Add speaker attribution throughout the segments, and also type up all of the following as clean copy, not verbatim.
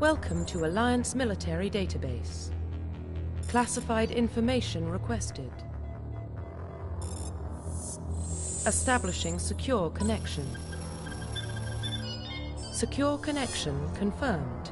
Speaker 1: Welcome to Alliance Military Database. Classified information requested. Establishing secure connection. Secure connection confirmed.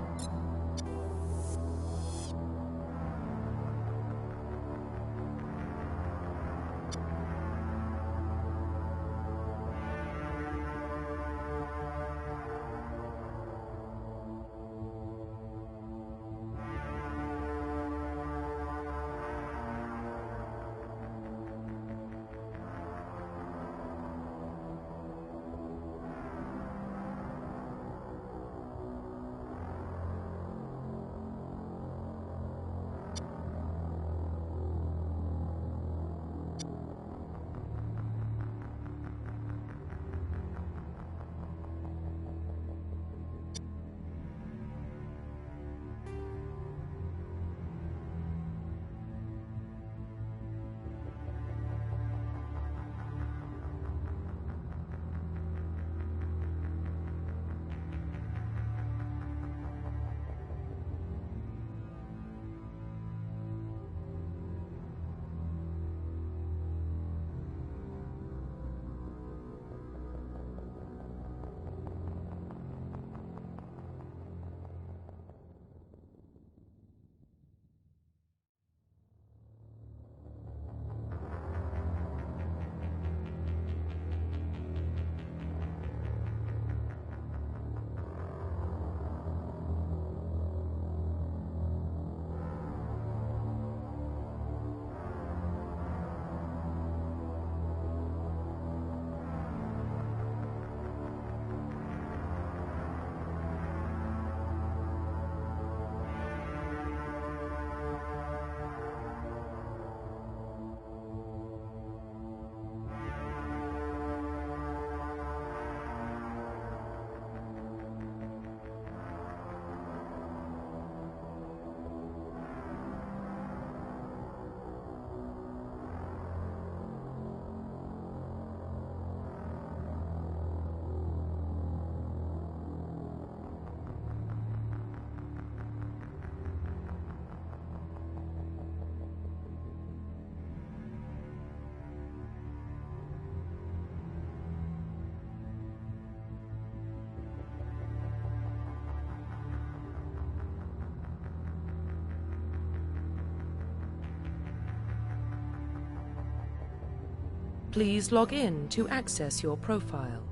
Speaker 1: Please log in to access your profile.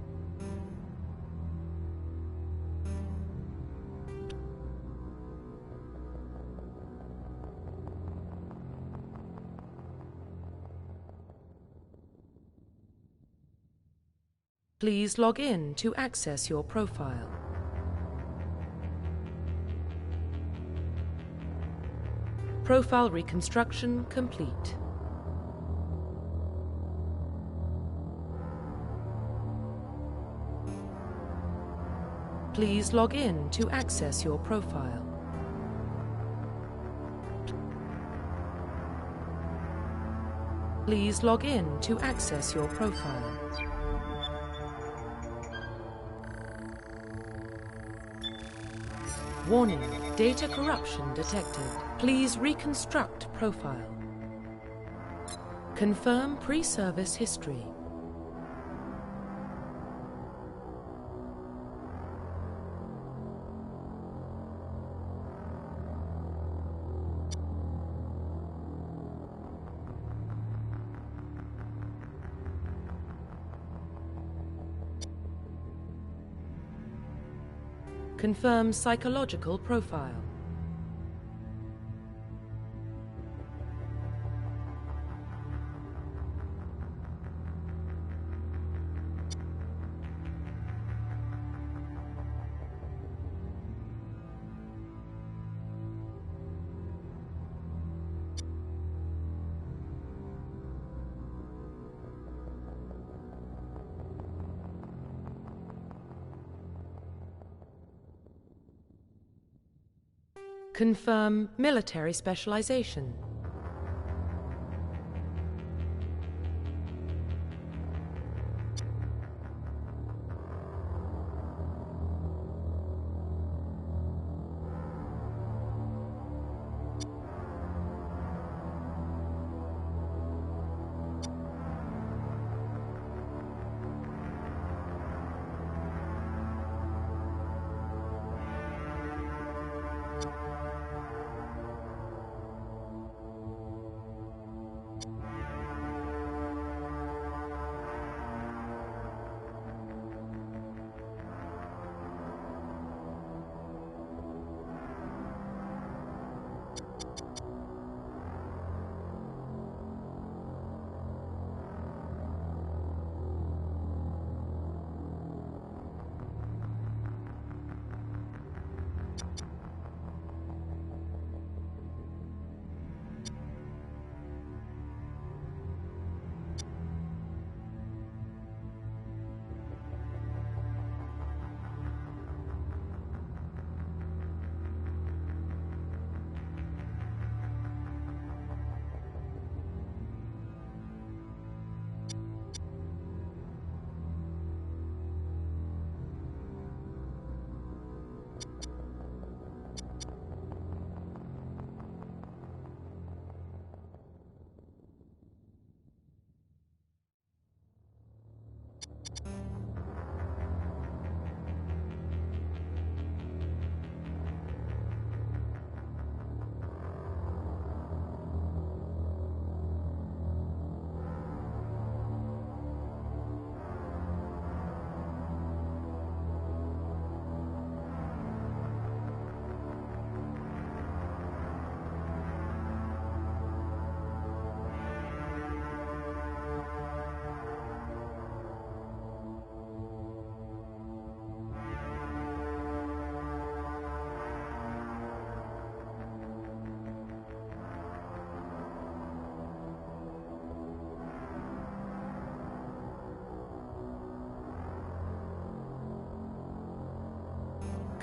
Speaker 1: Please log in to access your profile. Profile reconstruction complete. Please log in to access your profile. Please log in to access your profile. Warning, data corruption detected. Please reconstruct profile. Confirm pre-service history. Confirm psychological profile. Confirm military specialization.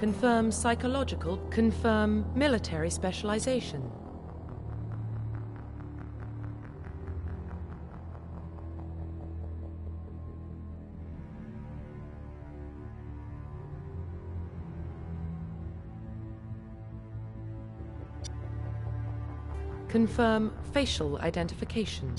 Speaker 1: Confirm psychological. Confirm military specialization. Confirm facial identification.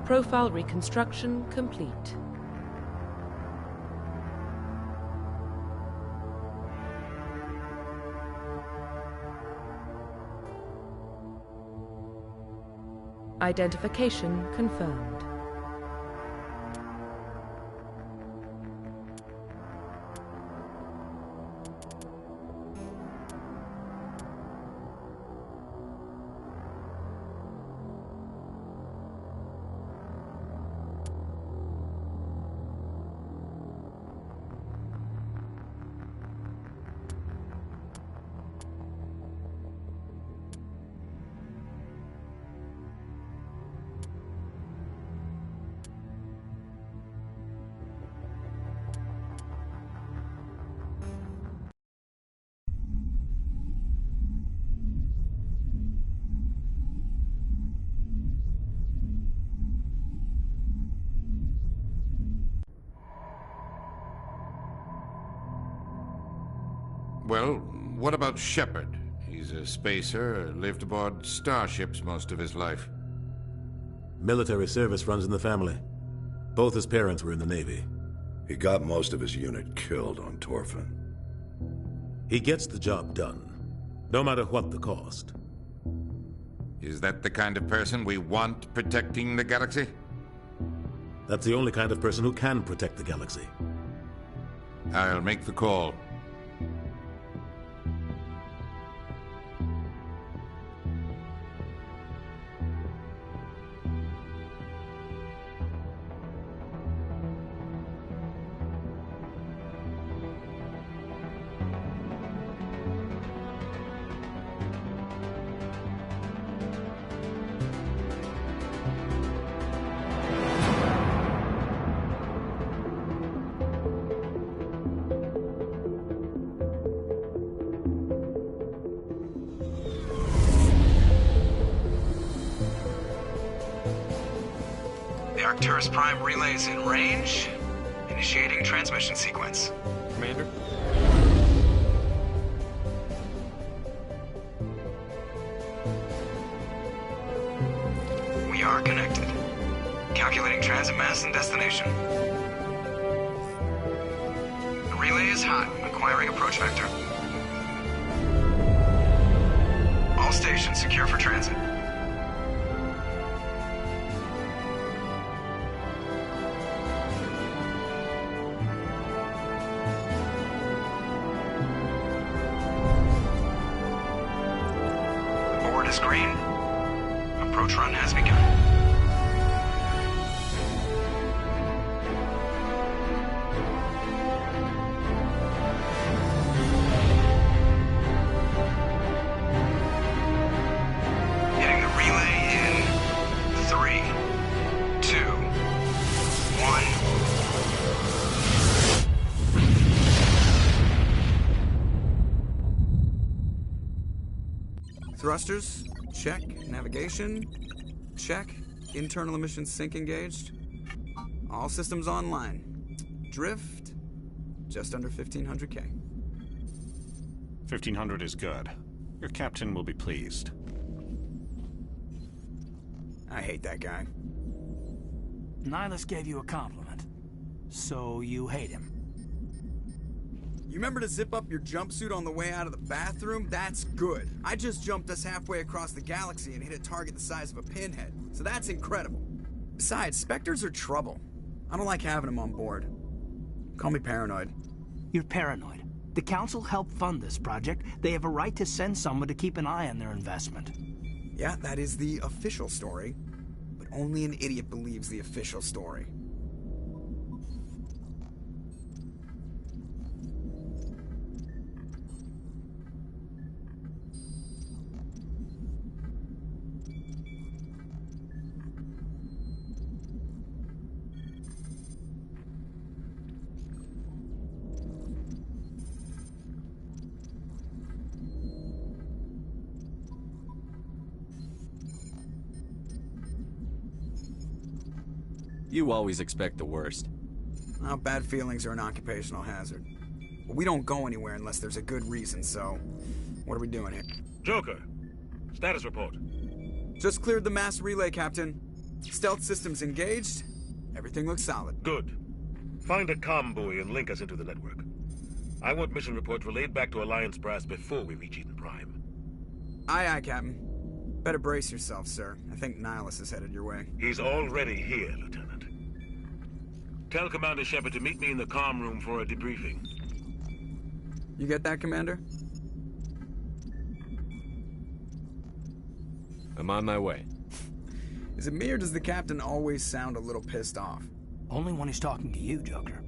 Speaker 1: Profile reconstruction complete. Identification confirmed.
Speaker 2: Well, what about Shepard? He's a spacer, lived aboard starships most of his life.
Speaker 3: Military service runs in the family. Both his parents were in the Navy.
Speaker 4: He got most of his unit killed on Torfin.
Speaker 3: He gets the job done, no matter what the cost.
Speaker 2: Is that the kind of person we want protecting the galaxy?
Speaker 3: That's the only kind of person who can protect the galaxy.
Speaker 2: I'll make the call.
Speaker 5: The Arcturus Prime relay is in range. Initiating transmission sequence.
Speaker 6: Commander?
Speaker 5: We are connected. Calculating transit mass and destination. The relay is hot. Acquiring approach vector. All stations secure for transit. Is green. Approach run has begun. Hitting the relay in 3, 2, 1. Thrusters, check. Navigation, check. Internal emissions sync engaged. All systems online. Drift, just under 1,500K.
Speaker 6: 1,500 is good. Your captain will be pleased.
Speaker 5: I hate that guy.
Speaker 7: Nihilus gave you a compliment. So you hate him.
Speaker 5: You remember to zip up your jumpsuit on the way out of the bathroom? That's good. I just jumped us halfway across the galaxy and hit a target the size of a pinhead, so that's incredible. Besides, Spectres are trouble. I don't like having them on board. Call me paranoid.
Speaker 7: You're paranoid. The Council helped fund this project. They have a right to send someone to keep an eye on their investment.
Speaker 5: Yeah, that is the official story. But only an idiot believes the official story.
Speaker 8: You always expect the worst.
Speaker 5: Well, bad feelings are an occupational hazard. But we don't go anywhere unless there's a good reason, so... What are we doing here?
Speaker 9: Joker, status report.
Speaker 5: Just cleared the mass relay, Captain. Stealth systems engaged. Everything looks solid.
Speaker 9: Good. Find a comm buoy and link us into the network. I want mission reports relayed back to Alliance Brass before we reach Eden Prime.
Speaker 5: Aye, aye, Captain. Better brace yourself, sir. I think Nihilus is headed your way.
Speaker 9: He's already here, Lieutenant. Tell Commander Shepard to meet me in the comm room for a debriefing.
Speaker 5: You get that, Commander?
Speaker 8: I'm on my way.
Speaker 5: Is it me or does the Captain always sound a little pissed off?
Speaker 7: Only when he's talking to you, Joker.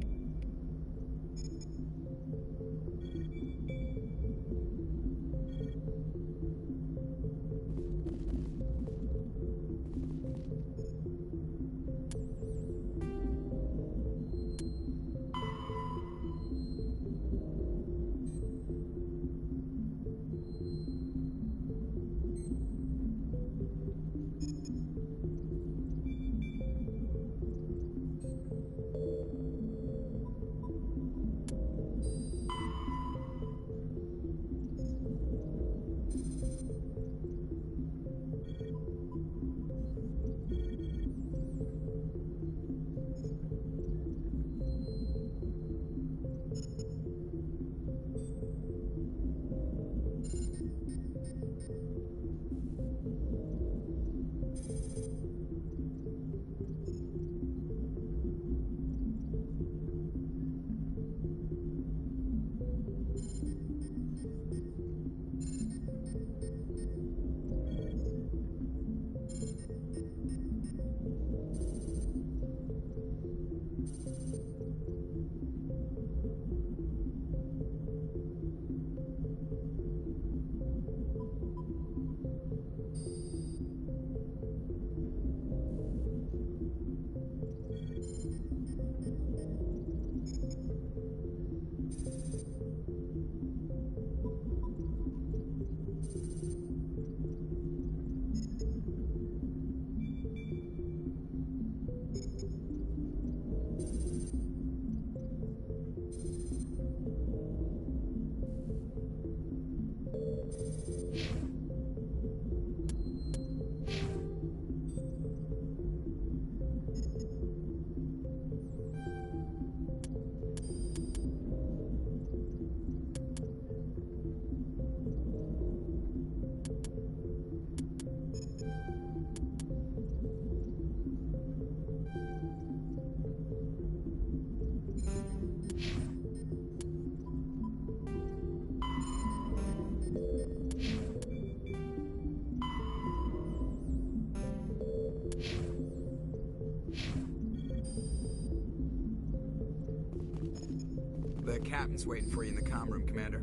Speaker 5: The Captain's waiting for you in the comm room, Commander.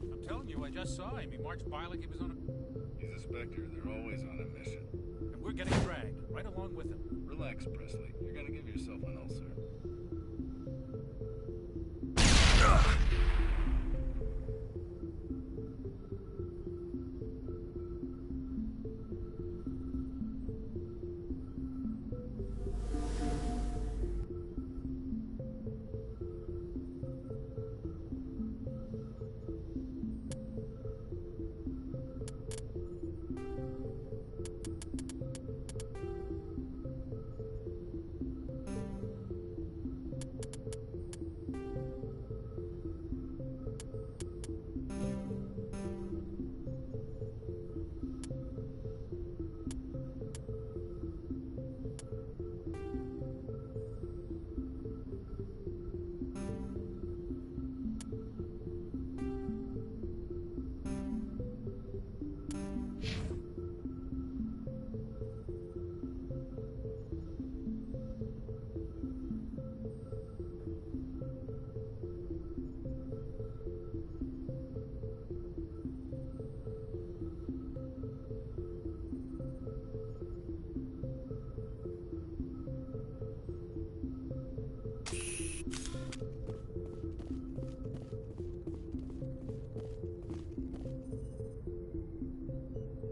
Speaker 10: I'm telling you, I just saw him. He marched by like he was on a...
Speaker 4: He's a Spectre. They're always on a mission.
Speaker 10: And we're getting dragged, right along with him.
Speaker 4: Relax, Presley. You're gonna give yourself an ulcer.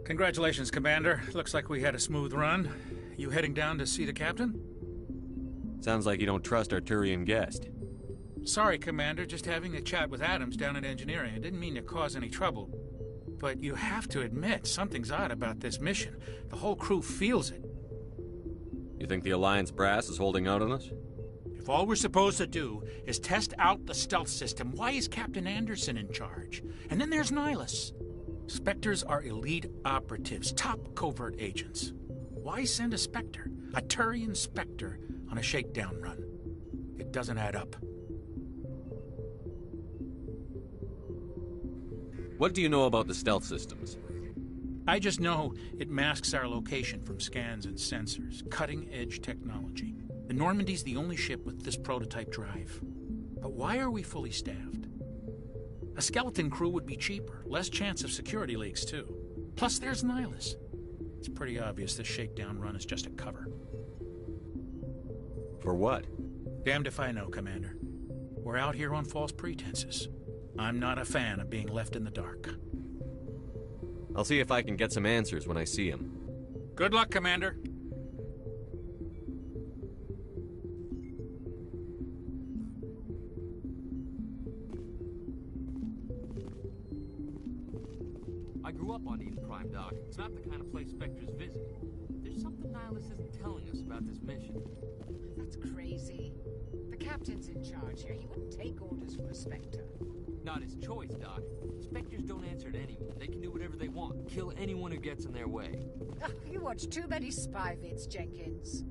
Speaker 10: Congratulations, Commander. Looks like we had a smooth run. You heading down to see the Captain?
Speaker 8: Sounds like you don't trust our Turian guest.
Speaker 10: Sorry, Commander. Just having a chat with Adams down at engineering. I didn't mean to cause any trouble. But you have to admit, something's odd about this mission. The whole crew feels it.
Speaker 8: You think the Alliance brass is holding out on us?
Speaker 10: If all we're supposed to do is test out the stealth system, why is Captain Anderson in charge? And then there's Nihilus. Spectres are elite operatives, top covert agents. Why send a Spectre, a Turian Spectre, on a shakedown run? It doesn't add up.
Speaker 8: What do you know about the stealth systems?
Speaker 10: I just know it masks our location from scans and sensors. Cutting-edge technology. The Normandy's the only ship with this prototype drive. But why are we fully staffed? A skeleton crew would be cheaper, less chance of security leaks, too. Plus, there's Nihilus. It's pretty obvious this shakedown run is just a cover.
Speaker 8: For what?
Speaker 10: Damned if I know, Commander. We're out here on false pretenses. I'm not a fan of being left in the dark.
Speaker 8: I'll see if I can get some answers when I see him.
Speaker 10: Good luck, Commander.
Speaker 11: I grew up on Eden Prime, Doc. It's not the kind of place Spectres visit. There's something Nihilus isn't telling us about this mission.
Speaker 12: That's crazy. The captain's in charge here. He wouldn't take orders from a Spectre.
Speaker 11: Not his choice, Doc. Spectres don't answer to anyone. They can do whatever they want. Kill anyone who gets in their way.
Speaker 12: Oh, you watch too many spy vids, Jenkins.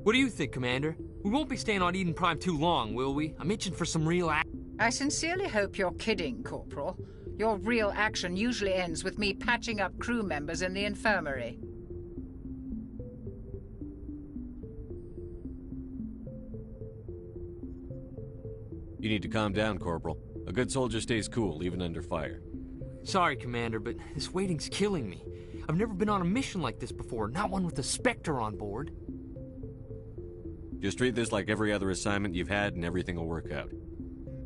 Speaker 11: What do you think, Commander? We won't be staying on Eden Prime too long, will we? I'm itching for some real action.
Speaker 12: I sincerely hope you're kidding, Corporal. Your real action usually ends with me patching up crew members in the infirmary.
Speaker 8: You need to calm down, Corporal. A good soldier stays cool, even under fire.
Speaker 11: Sorry, Commander, but this waiting's killing me. I've never been on a mission like this before, not one with a Spectre on board.
Speaker 8: Just treat this like every other assignment you've had and everything will work out.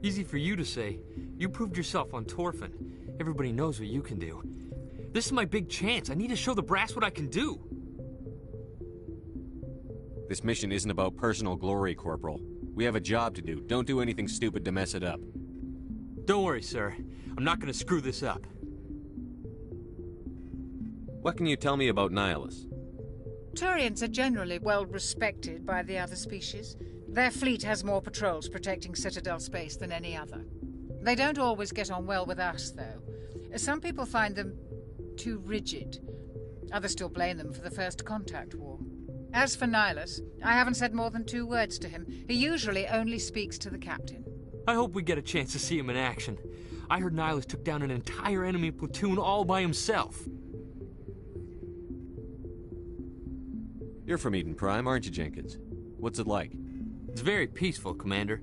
Speaker 11: Easy for you to say. You proved yourself on Torfin. Everybody knows what you can do. This is my big chance. I need to show the brass what I can do.
Speaker 8: This mission isn't about personal glory, Corporal. We have a job to do. Don't do anything stupid to mess it up.
Speaker 11: Don't worry, sir. I'm not gonna screw this up.
Speaker 8: What can you tell me about Nihilus?
Speaker 12: Turians are generally well respected by the other species. Their fleet has more patrols protecting Citadel space than any other. They don't always get on well with us, though. Some people find them too rigid. Others still blame them for the First Contact War. As for Nihilus, I haven't said more than 2 words to him. He usually only speaks to the captain.
Speaker 11: I hope we get a chance to see him in action. I heard Nihilus took down an entire enemy platoon all by himself.
Speaker 8: You're from Eden Prime, aren't you, Jenkins? What's it like?
Speaker 11: It's very peaceful, Commander.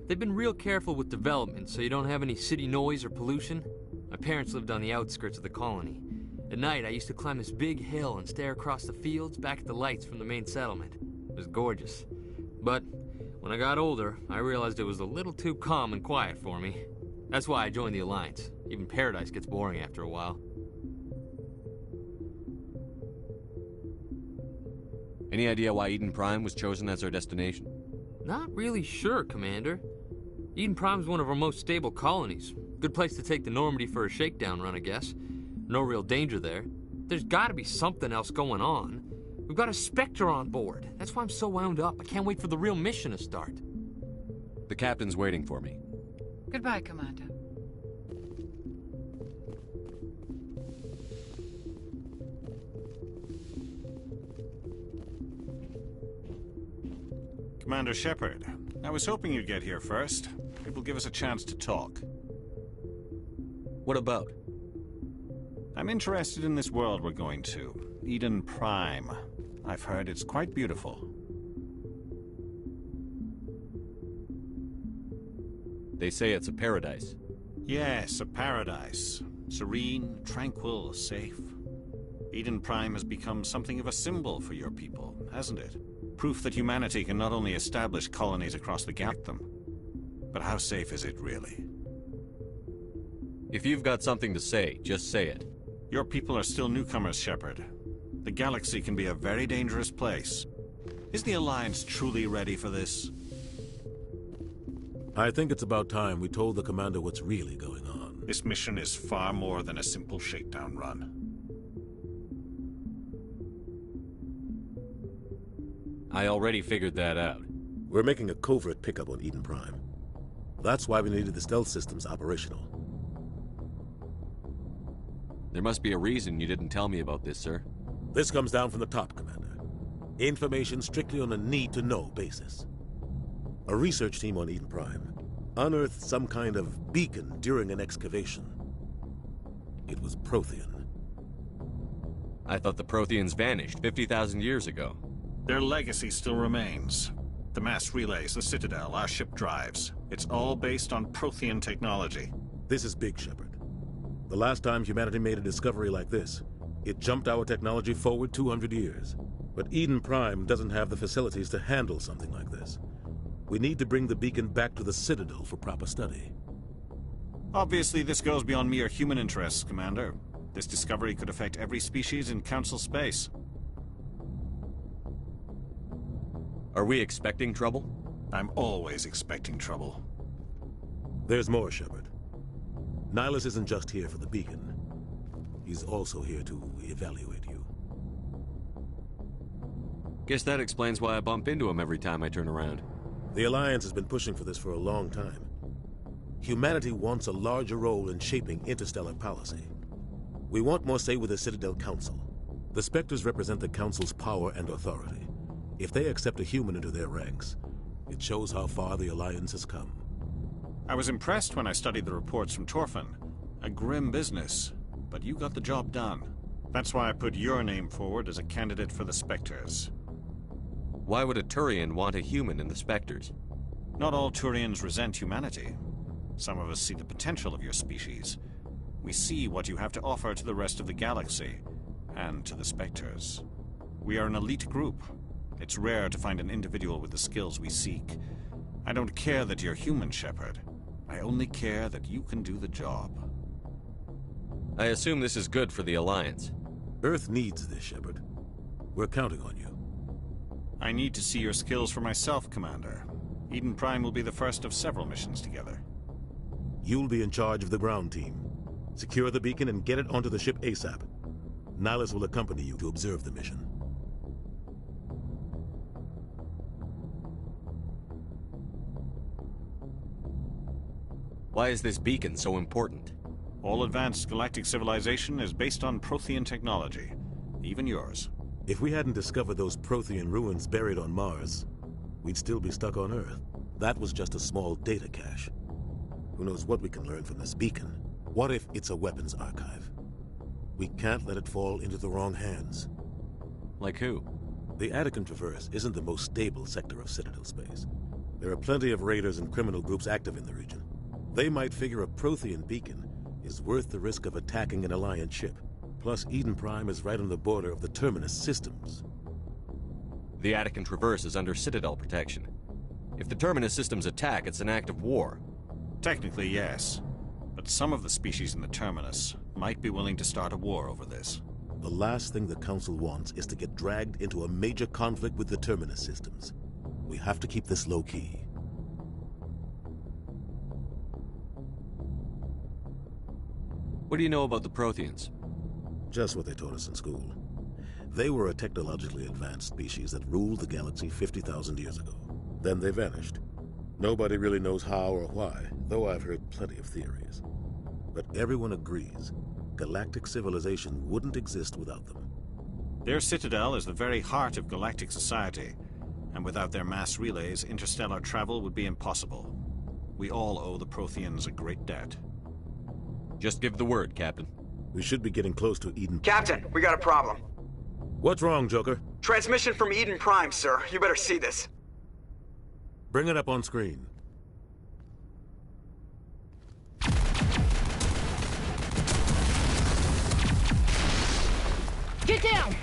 Speaker 11: They've been real careful with development, so you don't have any city noise or pollution. My parents lived on the outskirts of the colony. At night, I used to climb this big hill and stare across the fields back at the lights from the main settlement. It was gorgeous. But when I got older, I realized it was a little too calm and quiet for me. That's why I joined the Alliance. Even Paradise gets boring after a while.
Speaker 8: Any idea why Eden Prime was chosen as our destination?
Speaker 11: Not really sure, Commander. Eden Prime's one of our most stable colonies. Good place to take the Normandy for a shakedown run, I guess. No real danger there. There's gotta be something else going on. We've got a Spectre on board. That's why I'm so wound up. I can't wait for the real mission to start.
Speaker 8: The captain's waiting for me.
Speaker 12: Goodbye, Commander.
Speaker 6: Commander Shepard, I was hoping you'd get here first. It will give us a chance to talk.
Speaker 8: What about?
Speaker 6: I'm interested in this world we're going to, Eden Prime. I've heard it's quite beautiful.
Speaker 8: They say it's a paradise.
Speaker 6: Yes, a paradise. Serene, tranquil, safe. Eden Prime has become something of a symbol for your people, hasn't it? Proof that humanity can not only establish colonies across the galaxy, but how safe is it really?
Speaker 8: If you've got something to say, just say it.
Speaker 6: Your people are still newcomers, Shepard. The galaxy can be a very dangerous place. Is the Alliance truly ready for this?
Speaker 3: I think it's about time we told the commander what's really going on.
Speaker 6: This mission is far more than a simple shakedown run.
Speaker 8: I already figured that out.
Speaker 3: We're making a covert pickup on Eden Prime. That's why we needed the stealth systems operational.
Speaker 8: There must be a reason you didn't tell me about this, sir.
Speaker 3: This comes down from the top, Commander. Information strictly on a need-to-know basis. A research team on Eden Prime unearthed some kind of beacon during an excavation. It was Prothean.
Speaker 8: I thought the Protheans vanished 50,000 years ago.
Speaker 6: Their legacy still remains. The mass relays, the Citadel, our ship drives. It's all based on Prothean technology.
Speaker 3: This is big, Shepard. The last time humanity made a discovery like this, it jumped our technology forward 200 years. But Eden Prime doesn't have the facilities to handle something like this. We need to bring the beacon back to the Citadel for proper study.
Speaker 6: Obviously, this goes beyond mere human interests, Commander. This discovery could affect every species in Council space.
Speaker 8: Are we expecting trouble?
Speaker 6: I'm always expecting trouble.
Speaker 3: There's more, Shepard. Nihlus isn't just here for the beacon. He's also here to evaluate you.
Speaker 8: Guess that explains why I bump into him every time I turn around.
Speaker 3: The Alliance has been pushing for this for a long time. Humanity wants a larger role in shaping interstellar policy. We want more say with the Citadel Council. The Spectres represent the Council's power and authority. If they accept a human into their ranks, it shows how far the Alliance has come.
Speaker 6: I was impressed when I studied the reports from Torfan. A grim business, but you got the job done. That's why I put your name forward as a candidate for the Spectres.
Speaker 8: Why would a Turian want a human in the Spectres?
Speaker 6: Not all Turians resent humanity. Some of us see the potential of your species. We see what you have to offer to the rest of the galaxy, and to the Spectres. We are an elite group. It's rare to find an individual with the skills we seek. I don't care that you're human, Shepard. I only care that you can do the job.
Speaker 8: I assume this is good for the Alliance.
Speaker 3: Earth needs this, Shepard. We're counting on you.
Speaker 6: I need to see your skills for myself, Commander. Eden Prime will be the first of several missions together.
Speaker 3: You'll be in charge of the ground team. Secure the beacon and get it onto the ship ASAP. Nihlus will accompany you to observe the mission.
Speaker 8: Why is this beacon so important?
Speaker 6: All advanced galactic civilization is based on Prothean technology. Even yours.
Speaker 3: If we hadn't discovered those Prothean ruins buried on Mars, we'd still be stuck on Earth. That was just a small data cache. Who knows what we can learn from this beacon? What if it's a weapons archive? We can't let it fall into the wrong hands.
Speaker 8: Like who?
Speaker 3: The Attican Traverse isn't the most stable sector of Citadel space. There are plenty of raiders and criminal groups active in the region. They might figure a Prothean beacon is worth the risk of attacking an Alliance ship. Plus, Eden Prime is right on the border of the Terminus systems.
Speaker 8: The Attican Traverse is under Citadel protection. If the Terminus systems attack, it's an act of war.
Speaker 6: Technically, yes. But some of the species in the Terminus might be willing to start a war over this.
Speaker 3: The last thing the Council wants is to get dragged into a major conflict with the Terminus systems. We have to keep this low-key.
Speaker 8: What do you know about the Protheans?
Speaker 3: Just what they taught us in school. They were a technologically advanced species that ruled the galaxy 50,000 years ago. Then they vanished. Nobody really knows how or why, though I've heard plenty of theories. But everyone agrees, galactic civilization wouldn't exist without them.
Speaker 6: Their citadel is the very heart of galactic society, and without their mass relays, interstellar travel would be impossible. We all owe the Protheans a great debt.
Speaker 8: Just give the word, Captain.
Speaker 3: We should be getting close to Eden.
Speaker 5: Captain, we got a problem.
Speaker 3: What's wrong, Joker?
Speaker 5: Transmission from Eden Prime, sir. You better see this.
Speaker 3: Bring it up on screen.
Speaker 13: Get down!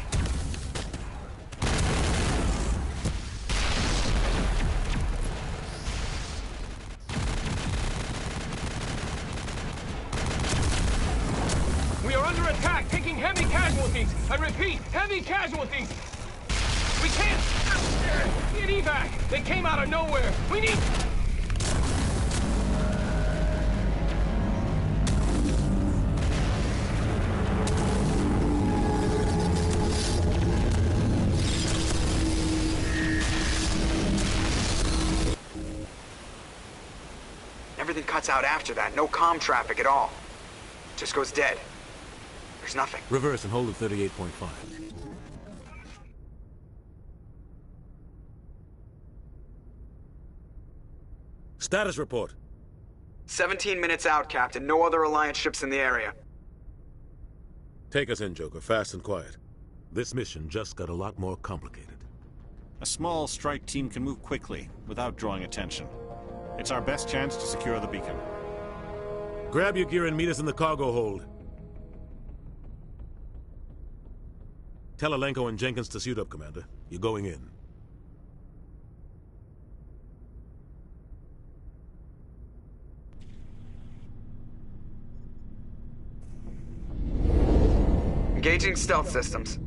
Speaker 14: We are under attack, taking heavy casualties. I repeat, heavy casualties. We can't get evac. They came out of nowhere. We need...
Speaker 5: cuts out after that. No comm traffic at all. Just goes dead. There's nothing.
Speaker 3: Reverse and hold at 38.5. Status report.
Speaker 5: 17 minutes out, Captain. No other Alliance ships in the area.
Speaker 3: Take us in, Joker, fast and quiet. This mission just got a lot more complicated.
Speaker 6: A small strike team can move quickly, without drawing attention. It's our best chance to secure the beacon.
Speaker 3: Grab your gear and meet us in the cargo hold. Tell Alenko and Jenkins to suit up, Commander. You're going in.
Speaker 5: Engaging stealth systems.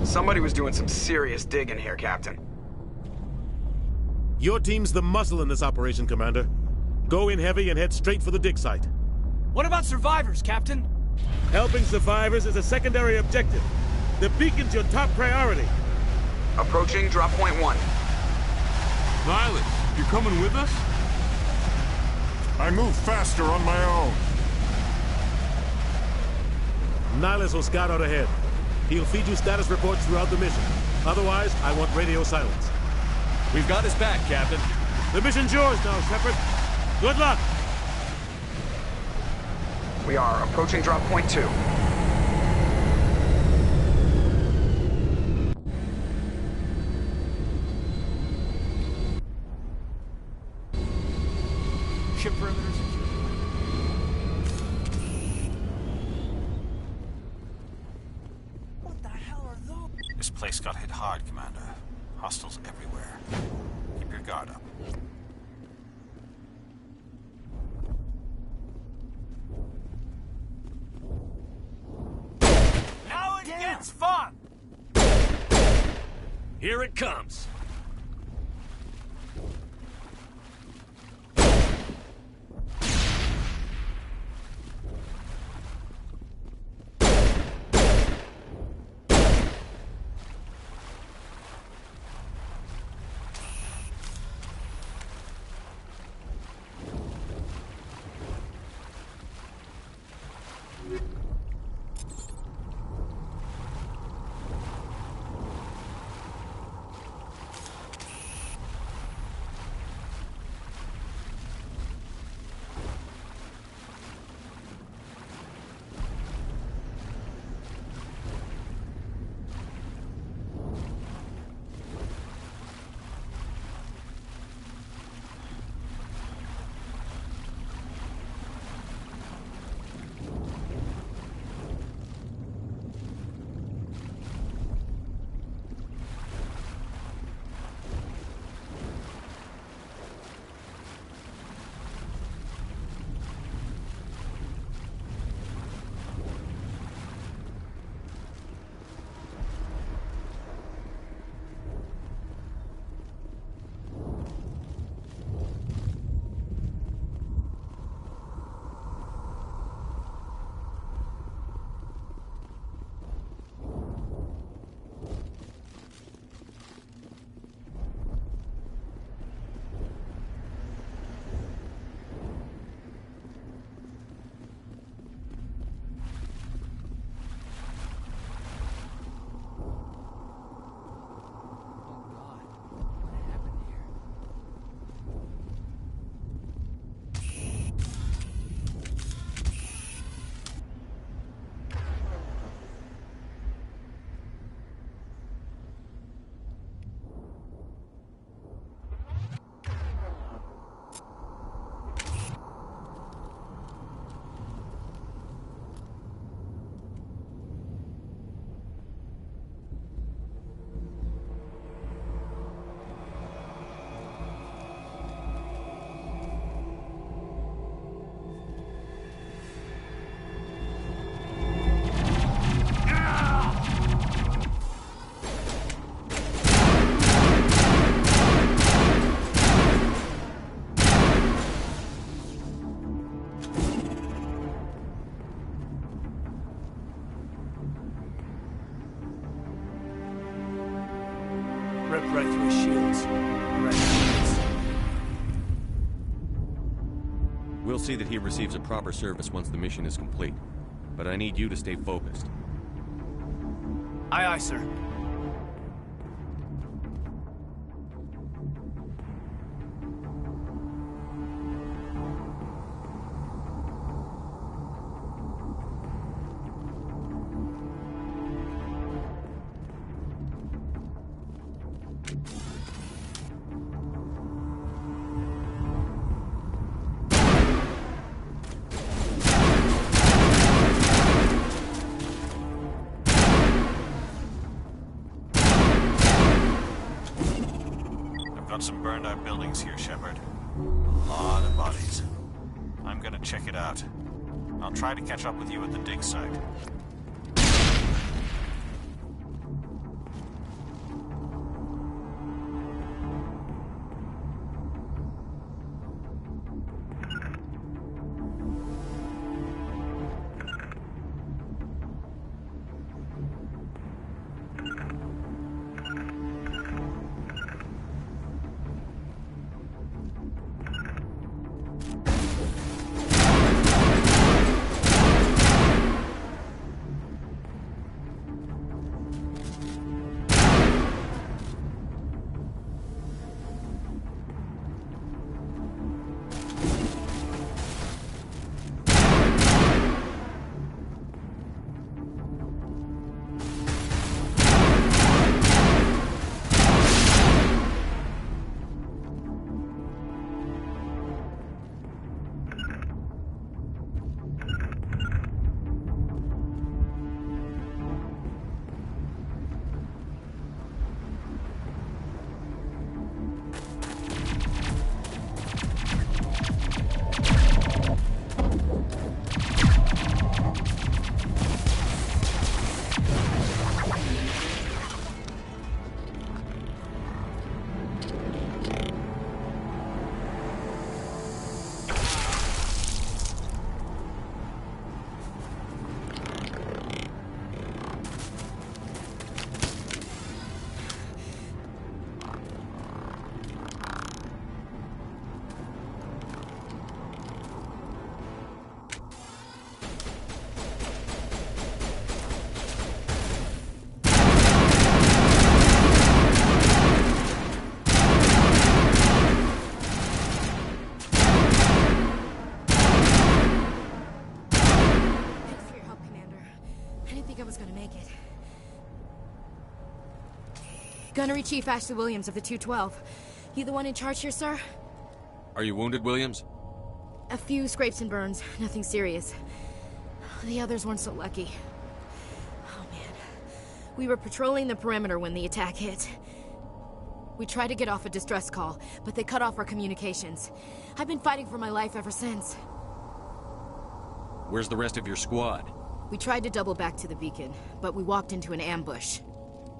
Speaker 5: Somebody was doing some serious digging here, Captain.
Speaker 3: Your team's the muscle in this operation, Commander. Go in heavy and head straight for the dig site.
Speaker 7: What about survivors, Captain?
Speaker 3: Helping survivors is a secondary objective. The beacon's your top priority.
Speaker 5: Approaching drop point 1.
Speaker 13: Nihlus, you coming with us?
Speaker 9: I move faster on my own.
Speaker 3: Nihlus will scout out ahead. He'll feed you status reports throughout the mission. Otherwise, I want radio silence.
Speaker 8: We've got his back, Captain.
Speaker 3: The mission's yours now, Shepard. Good luck!
Speaker 5: We are approaching drop point 2.
Speaker 7: Ship perimeter secure. What the hell are those?
Speaker 6: This place got hit hard, Commander. Hostiles everywhere. Keep your guard up.
Speaker 7: Now it gets fun!
Speaker 8: Here it comes. We'll see that he receives a proper service once the mission is complete. But I need you to stay focused.
Speaker 7: Aye, aye, sir.
Speaker 6: Some burned out buildings here, Shepard. A lot of bodies. I'm gonna check it out. I'll try to catch up with you at the dig site.
Speaker 13: Gunnery Chief Ashley Williams of the 212. You the one in charge here, sir?
Speaker 8: Are you wounded, Williams?
Speaker 13: A few scrapes and burns, nothing serious. The others weren't so lucky. Oh man. We were patrolling the perimeter when the attack hit. We tried to get off a distress call, but they cut off our communications. I've been fighting for my life ever since.
Speaker 8: Where's the rest of your squad?
Speaker 13: We tried to double back to the beacon, but we walked into an ambush.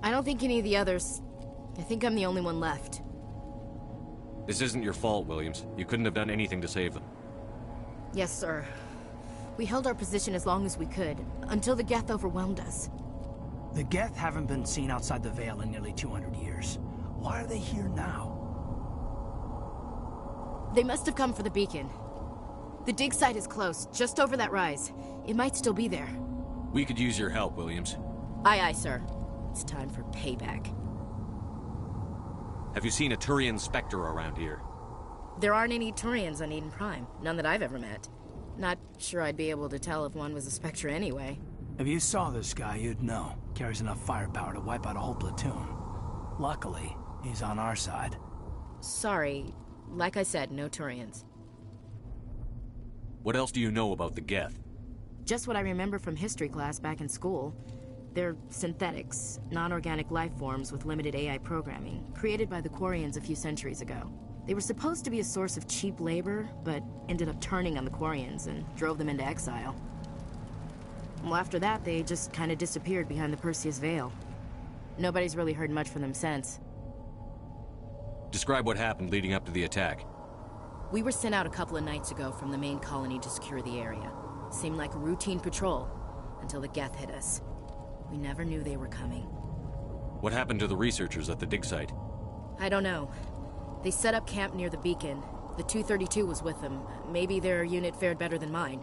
Speaker 13: I don't think any of the others... I think I'm the only one left.
Speaker 8: This isn't your fault, Williams. You couldn't have done anything to save them.
Speaker 13: Yes, sir. We held our position as long as we could, until the Geth overwhelmed us.
Speaker 7: The Geth haven't been seen outside the Veil in nearly 200 years. Why are they here now?
Speaker 13: They must have come for the beacon. The dig site is close, just over that rise. It might still be there.
Speaker 8: We could use your help, Williams.
Speaker 13: Aye, aye, sir. It's time for payback.
Speaker 8: Have you seen a Turian Spectre around here?
Speaker 13: There aren't any Turians on Eden Prime. None that I've ever met. Not sure I'd be able to tell if one was a Spectre anyway.
Speaker 7: If you saw this guy, you'd know. Carries enough firepower to wipe out a whole platoon. Luckily, he's on our side.
Speaker 13: Sorry. Like I said, no Turians.
Speaker 8: What else do you know about the Geth?
Speaker 13: Just what I remember from history class back in school. They're synthetics, non-organic life forms with limited AI programming, created by the Quarians a few centuries ago. They were supposed to be a source of cheap labor, but ended up turning on the Quarians and drove them into exile. Well, after that, they just kind of disappeared behind the Perseus Veil. Nobody's really heard much from them since.
Speaker 8: Describe what happened leading up to the attack.
Speaker 13: We were sent out a couple of nights ago from the main colony to secure the area. Seemed like a routine patrol, until the Geth hit us. We never knew they were coming.
Speaker 8: What happened to the researchers at the dig site?
Speaker 13: I don't know. They set up camp near the beacon, The 232 was with them. Maybe their unit fared better than mine.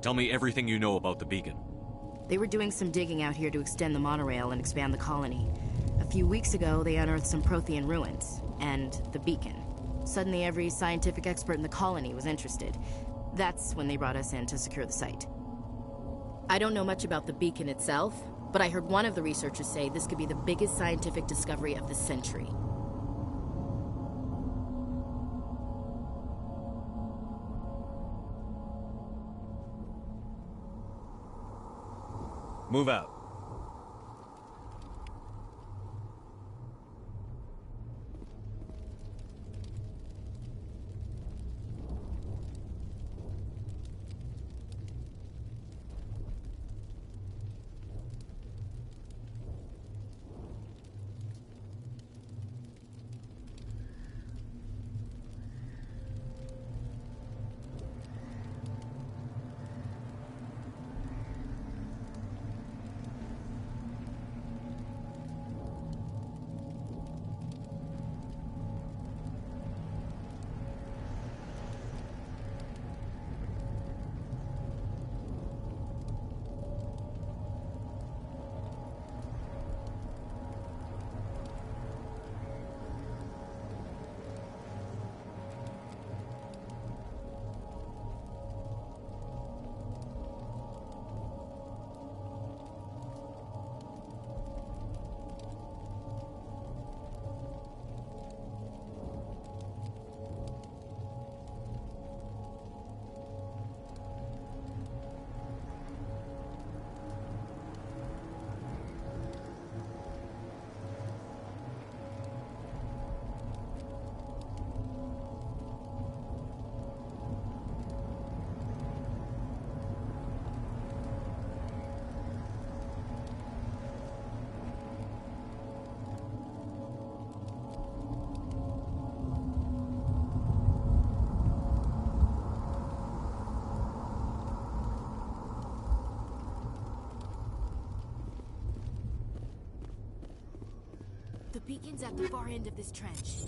Speaker 8: Tell me everything you know about the beacon.
Speaker 13: They were doing some digging out here to extend the monorail and expand the colony. A few weeks ago, they unearthed some Prothean ruins, and the beacon. Suddenly, every scientific expert in the colony was interested. That's when they brought us in to secure the site. I don't know much about the beacon itself, but I heard one of the researchers say this could be the biggest scientific discovery of the century.
Speaker 8: Move out.
Speaker 13: The beacon's at the far end of this trench.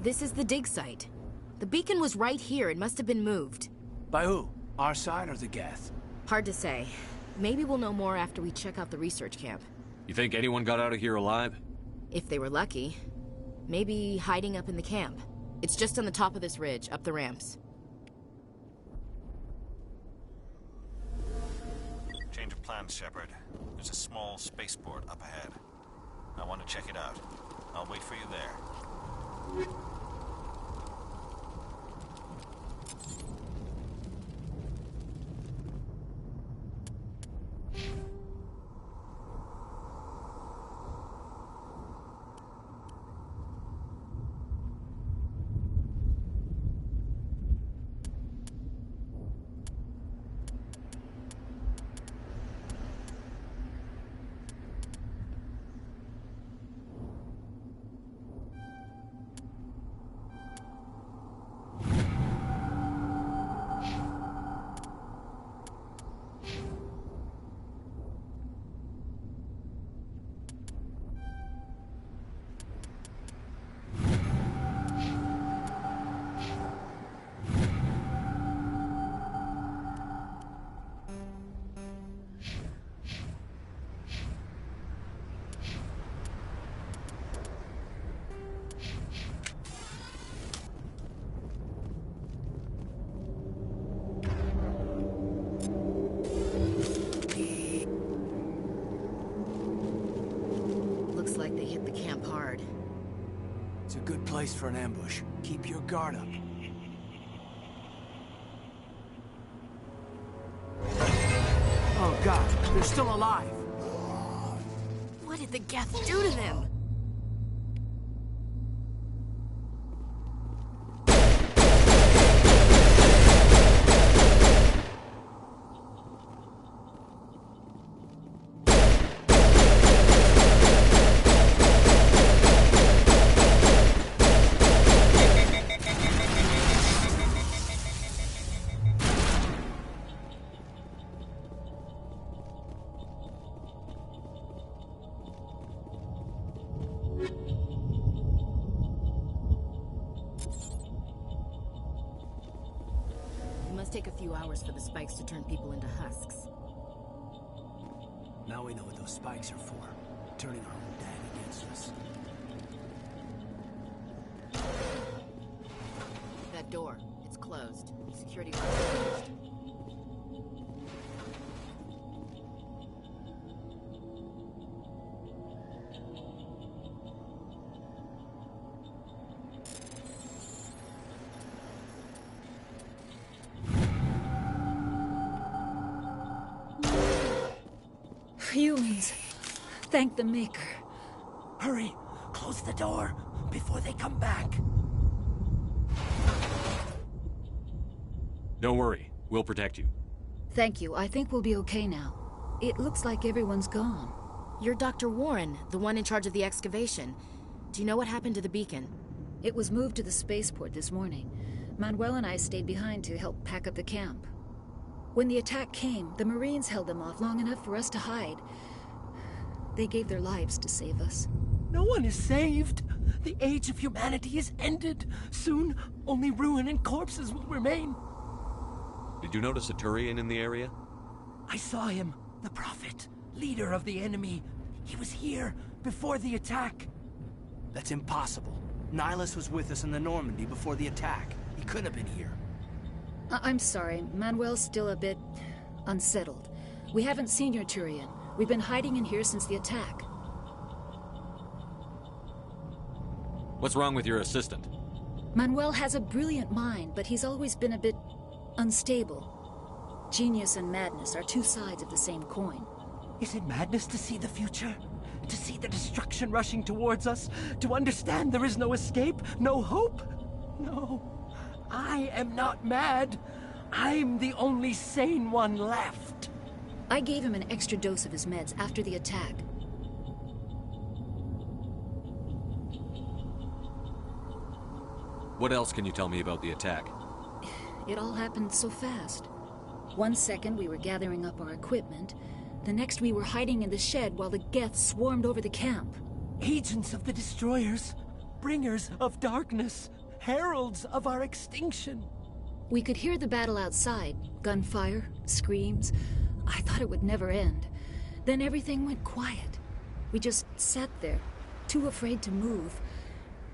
Speaker 13: This is the dig site. The beacon was right here. It must have been moved.
Speaker 7: By who? Our side or the Geth?
Speaker 13: Hard to say. Maybe we'll know more after we check out the research camp.
Speaker 8: You think anyone got out of here alive?
Speaker 13: If they were lucky. Maybe hiding up in the camp. It's just on the top of this ridge, up the ramps.
Speaker 6: Change of plans, Shepard. There's a small spaceport up ahead. I want to check it out. I'll wait for you there.
Speaker 7: It's a good place for an ambush. Keep your guard up. Oh god, they're still alive!
Speaker 13: What did the Geth do to them? Take a few hours for the spikes to turn people into husks.
Speaker 7: Now we know what those spikes are for. Turning our own dad against us.
Speaker 13: That door, it's closed. Security guard closed.
Speaker 15: Humans. Thank the Maker.
Speaker 7: Hurry! Close the door before they come back.
Speaker 8: Don't worry. We'll protect you.
Speaker 15: Thank you. I think we'll be okay now. It looks like everyone's gone.
Speaker 13: You're Dr. Warren, the one in charge of the excavation. Do you know what happened to the beacon?
Speaker 15: It was moved to the spaceport this morning. Manuel and I stayed behind to help pack up the camp. When the attack came, the Marines held them off long enough for us to hide. They gave their lives to save us.
Speaker 7: No one is saved. The age of humanity is ended. Soon, only ruin and corpses will remain.
Speaker 8: Did you notice a Turian in the area?
Speaker 7: I saw him. The Prophet, leader of the enemy. He was here before the attack. That's impossible. Nihilus was with us in the Normandy before the attack. He couldn't have been here.
Speaker 15: I'm sorry. Manuel's still a bit unsettled. We haven't seen your Turian. We've been hiding in here since the attack.
Speaker 8: What's wrong with your assistant?
Speaker 15: Manuel has a brilliant mind, but he's always been a bit unstable. Genius and madness are two sides of the same coin.
Speaker 7: Is it madness to see the future? To see the destruction rushing towards us? To understand there is no escape? No hope? No. I am not mad. I'm the only sane one left.
Speaker 15: I gave him an extra dose of his meds after the attack.
Speaker 8: What else can you tell me about the attack?
Speaker 15: It all happened so fast. 1 second we were gathering up our equipment. The next we were hiding in the shed while the Geth swarmed over the camp.
Speaker 7: Agents of the destroyers. bringers of darkness, heralds of our extinction.
Speaker 15: We could hear the battle outside. Gunfire, screams. I thought it would never end. Then everything went quiet. We just sat there, too afraid to move,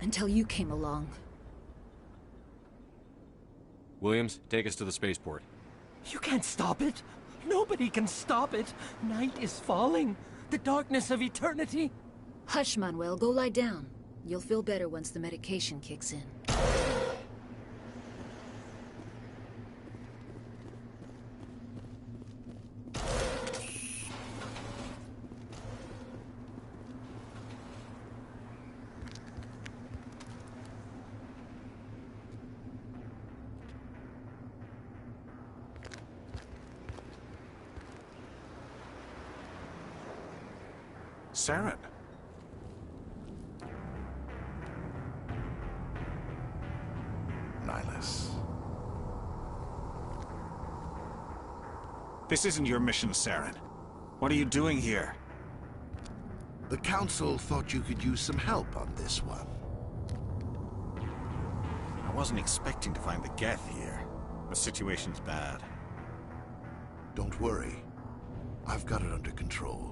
Speaker 15: until you came along.
Speaker 8: Williams, take us to the spaceport.
Speaker 7: You can't stop it. Nobody can stop it. Night is falling. The darkness of eternity.
Speaker 15: Hush, Manuel. Go lie down. You'll feel better once the medication kicks in.
Speaker 16: Saren. Nihlus.
Speaker 6: This isn't your mission, Saren. What are you doing here?
Speaker 17: The Council thought you could use some help on this one.
Speaker 6: I wasn't expecting to find the Geth here. The situation's bad.
Speaker 17: Don't worry. I've got it under control.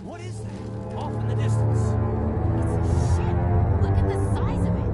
Speaker 7: What is that? Off in the distance.
Speaker 13: Shit! Look at the size of it!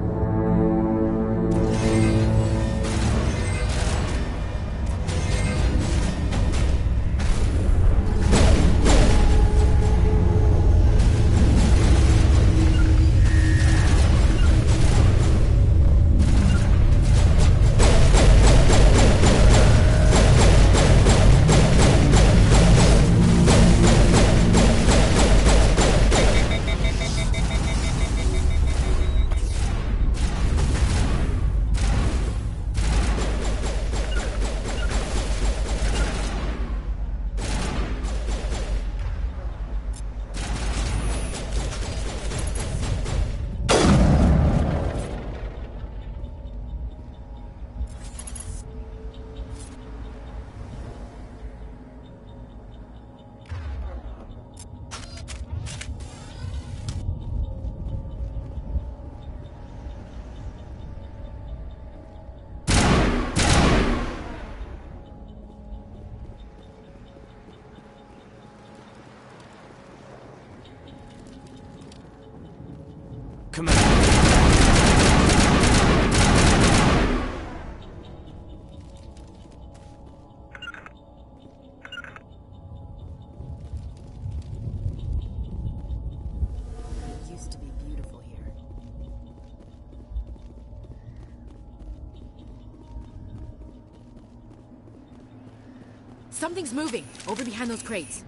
Speaker 13: Something's moving, over behind those crates.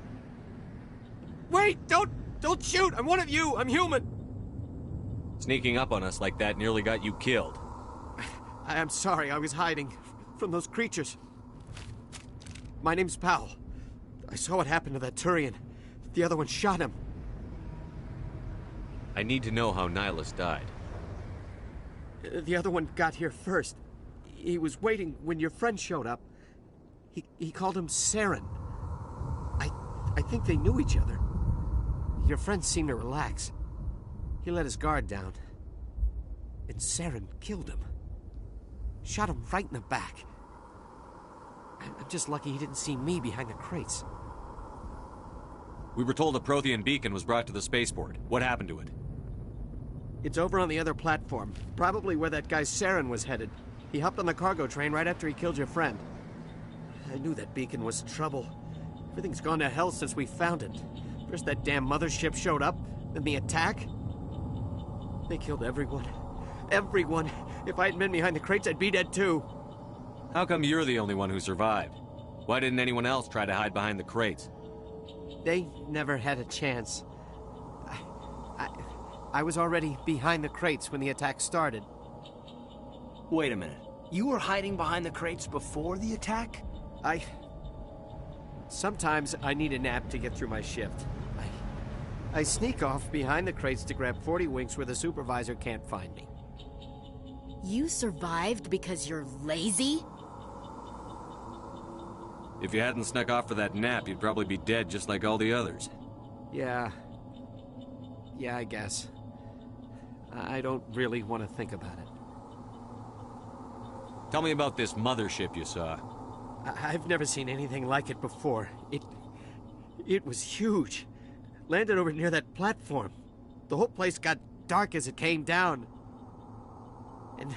Speaker 7: Wait! Don't shoot! I'm one of you! I'm human!
Speaker 8: Sneaking up on us like that nearly got you killed.
Speaker 7: I'm sorry, I was hiding from those creatures. My name's Powell. I saw what happened to that Turian. The other one shot him.
Speaker 8: I need to know how Nihlus died.
Speaker 7: The other one got here first. He was waiting when your friend showed up. He called him Saren. I think they knew each other. Your friend seemed to relax. He let his guard down. And Saren killed him. Shot him right in the back. I'm just lucky he didn't see me behind the crates.
Speaker 8: We were told a Prothean beacon was brought to the spaceport. What happened to it?
Speaker 7: It's over on the other platform. Probably where that guy Saren was headed. He hopped on the cargo train right after he killed your friend. I knew that beacon was trouble. Everything's gone to hell since we found it. First that damn mothership showed up, then the attack. They killed everyone. Everyone! If I hadn't been behind the crates, I'd be dead too.
Speaker 8: How come you're the only one who survived? Why didn't anyone else try to hide behind the crates?
Speaker 7: They never had a chance. I was already behind the crates when the attack started.
Speaker 18: Wait a minute. You were hiding behind the crates before the attack?
Speaker 7: Sometimes I need a nap to get through my shift. I sneak off behind the crates to grab 40 winks where the supervisor can't find me.
Speaker 13: You survived because you're lazy?
Speaker 8: If you hadn't snuck off for that nap, you'd probably be dead just like all the others.
Speaker 7: Yeah. Yeah, I guess. I don't really want to think about it.
Speaker 8: Tell me about this mothership you saw.
Speaker 7: I've never seen anything like it before. It was huge. Landed over near that platform. The whole place got dark as it came down. And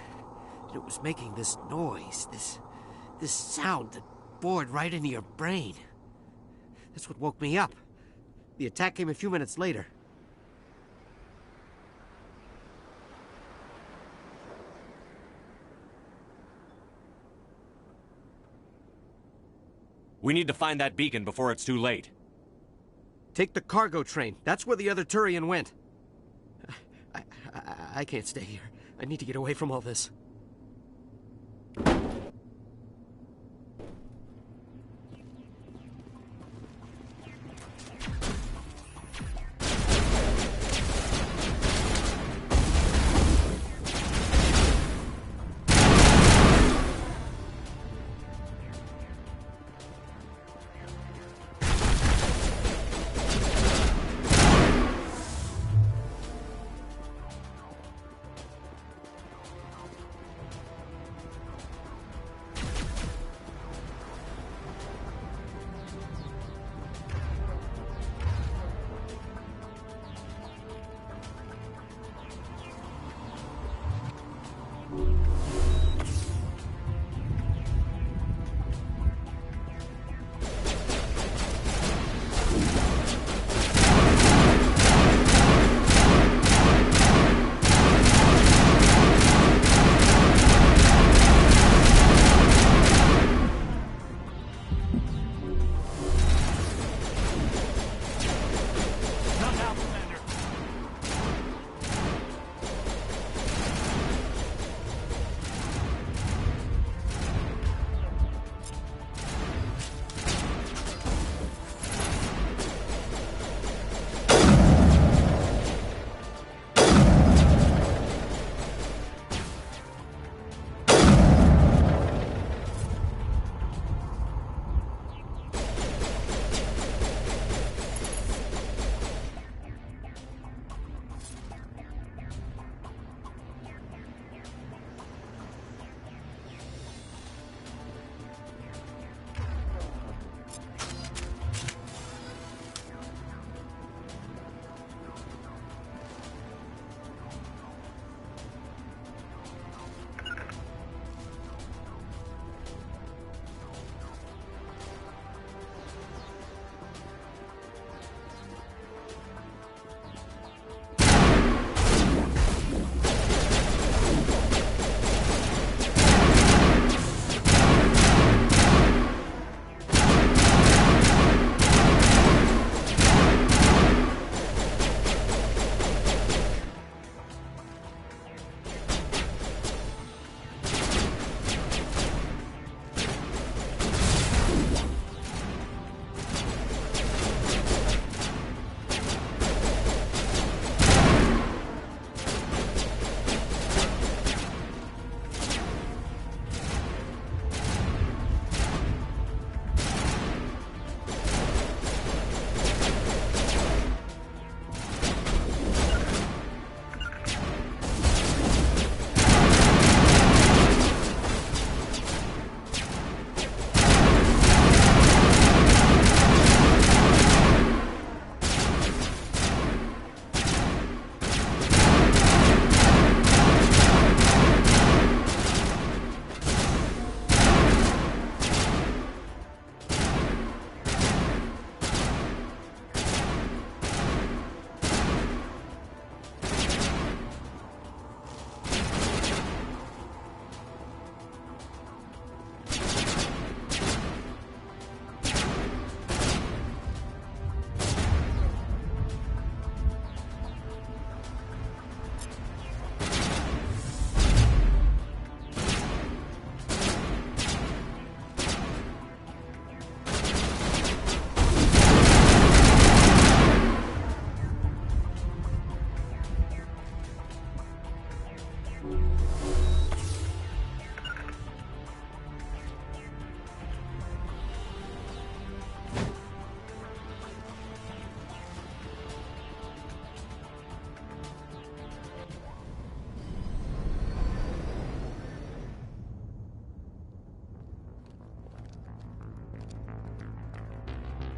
Speaker 7: it was making this noise, this sound that bored right into your brain. That's what woke me up. The attack came a few minutes later.
Speaker 8: We need to find that beacon before it's too late.
Speaker 7: Take the cargo train. That's where the other Turian went. I can't stay here. I need to get away from all this.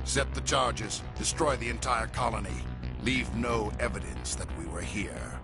Speaker 17: Set the charges. Destroy the entire colony. Leave no evidence that we were here.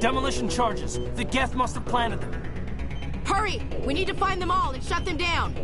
Speaker 7: Demolition charges. The Geth must have planted them.
Speaker 13: Hurry! We need to find them all and shut them down!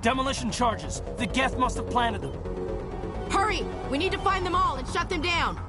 Speaker 7: Demolition charges. The Geth must have planted them.
Speaker 13: Hurry! We need to find them all and shut them down!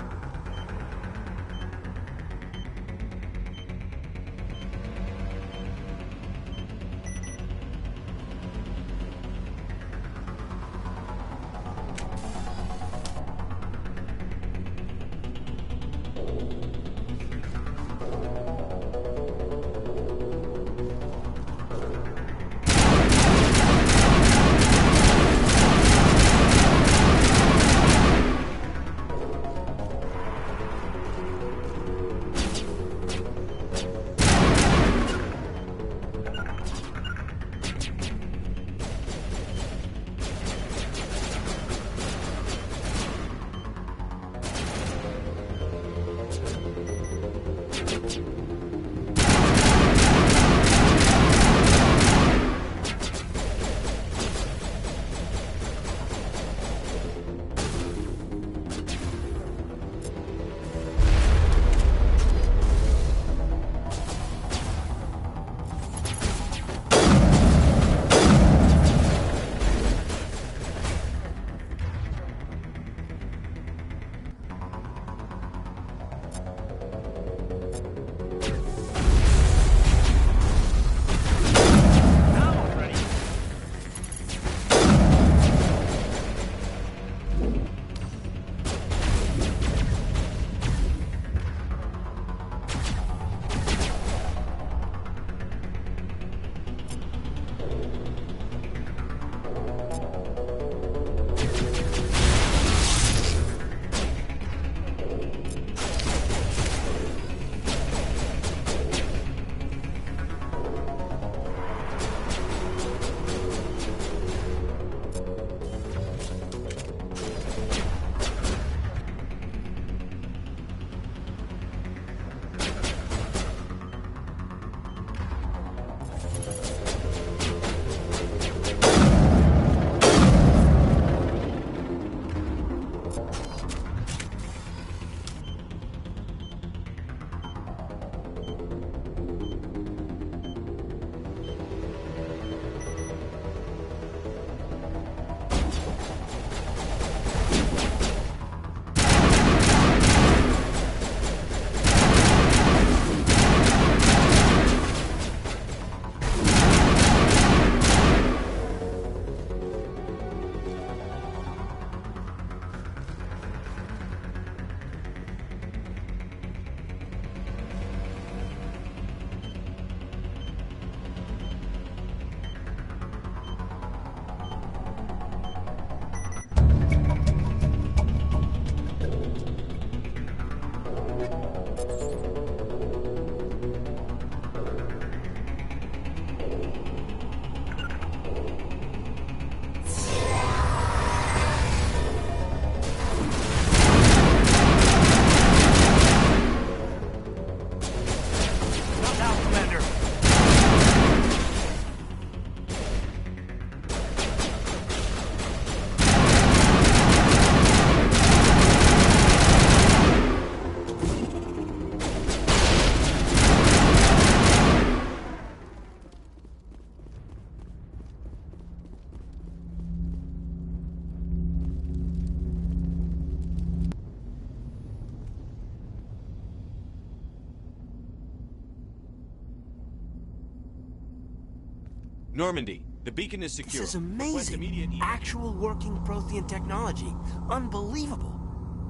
Speaker 8: Normandy, the beacon is secure.
Speaker 18: This is amazing. Actual working Prothean technology. Unbelievable.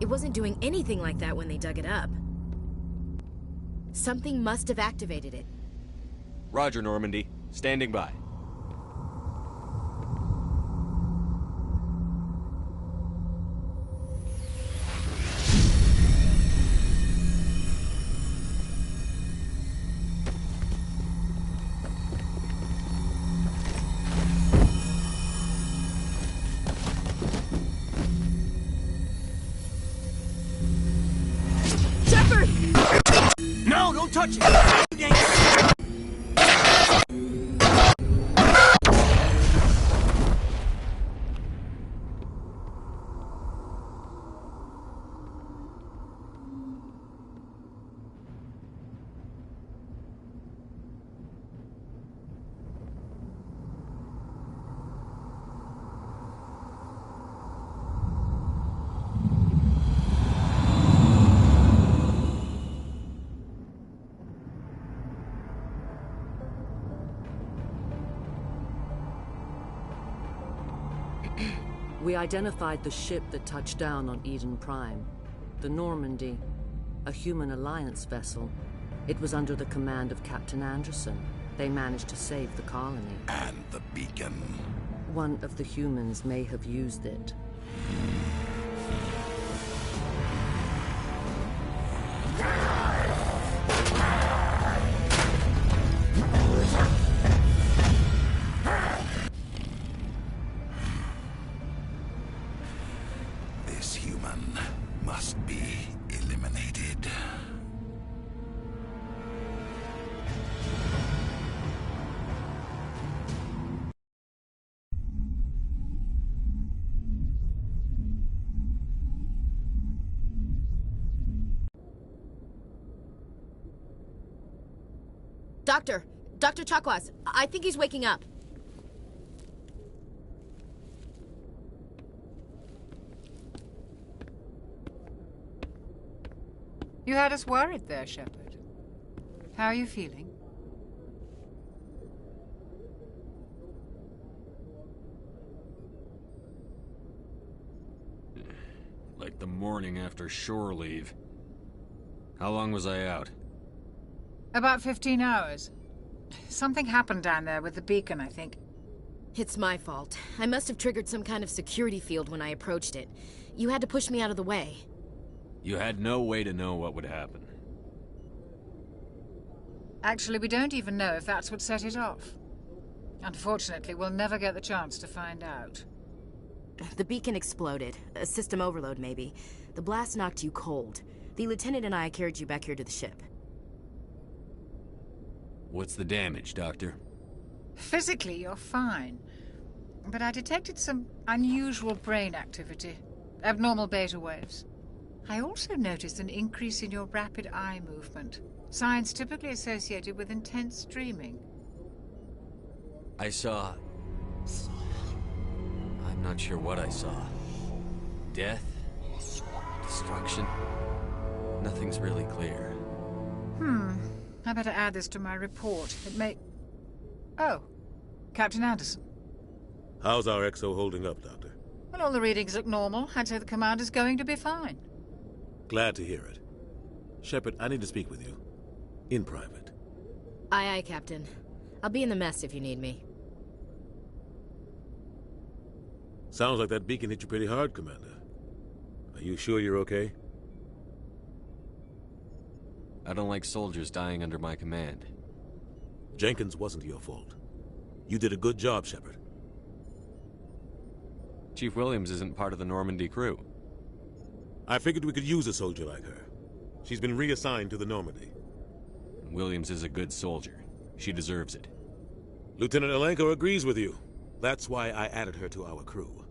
Speaker 13: It wasn't doing anything like that when they dug it up. Something must have activated it.
Speaker 8: Roger, Normandy. Standing by.
Speaker 18: No, don't touch it!
Speaker 1: We identified the ship that touched down on Eden Prime. The Normandy, a human alliance vessel. It was under the command of Captain Anderson. They managed to save the colony.
Speaker 17: And the beacon.
Speaker 1: One of the humans may have used it.
Speaker 17: This human must be eliminated.
Speaker 13: Dr. Chakwas, I think he's waking up.
Speaker 12: You had us worried there, Shepard. How are you feeling?
Speaker 6: Like the morning after shore leave. How long was I out?
Speaker 12: About 15 hours. Something happened down there with the beacon, I think.
Speaker 13: It's my fault. I must have triggered some kind of security field when I approached it. You had to push me out of the way.
Speaker 6: You had no way to know what would happen.
Speaker 12: Actually, we don't even know if that's what set it off. Unfortunately, we'll never get the chance to find out.
Speaker 13: The beacon exploded. A system overload, maybe. The blast knocked you cold. The lieutenant and I carried you back here to the ship.
Speaker 6: What's the damage, Doctor?
Speaker 12: Physically, you're fine. But I detected some unusual brain activity. Abnormal beta waves. I also noticed an increase in your rapid eye movement. Signs typically associated with intense dreaming.
Speaker 8: I saw... I'm not sure what I saw. Death? Destruction? Nothing's really clear.
Speaker 12: I better add this to my report. It may... Oh, Captain Anderson.
Speaker 3: How's our XO holding up, Doctor?
Speaker 12: Well, all the readings look normal. I'd say the commander's going to be fine.
Speaker 3: Glad to hear it. Shepard, I need to speak with you. In private.
Speaker 13: Aye, Captain. I'll be in the mess if you need me.
Speaker 3: Sounds like that beacon hit you pretty hard, Commander. Are you sure you're okay?
Speaker 8: I don't like soldiers dying under my command.
Speaker 3: Jenkins wasn't your fault. You did a good job, Shepard.
Speaker 8: Chief Williams isn't part of the Normandy crew.
Speaker 3: I figured we could use a soldier like her. She's been reassigned to the Normandy.
Speaker 8: Williams is a good soldier. She deserves it.
Speaker 3: Lieutenant Alenko agrees with you. That's why I added her to our crew.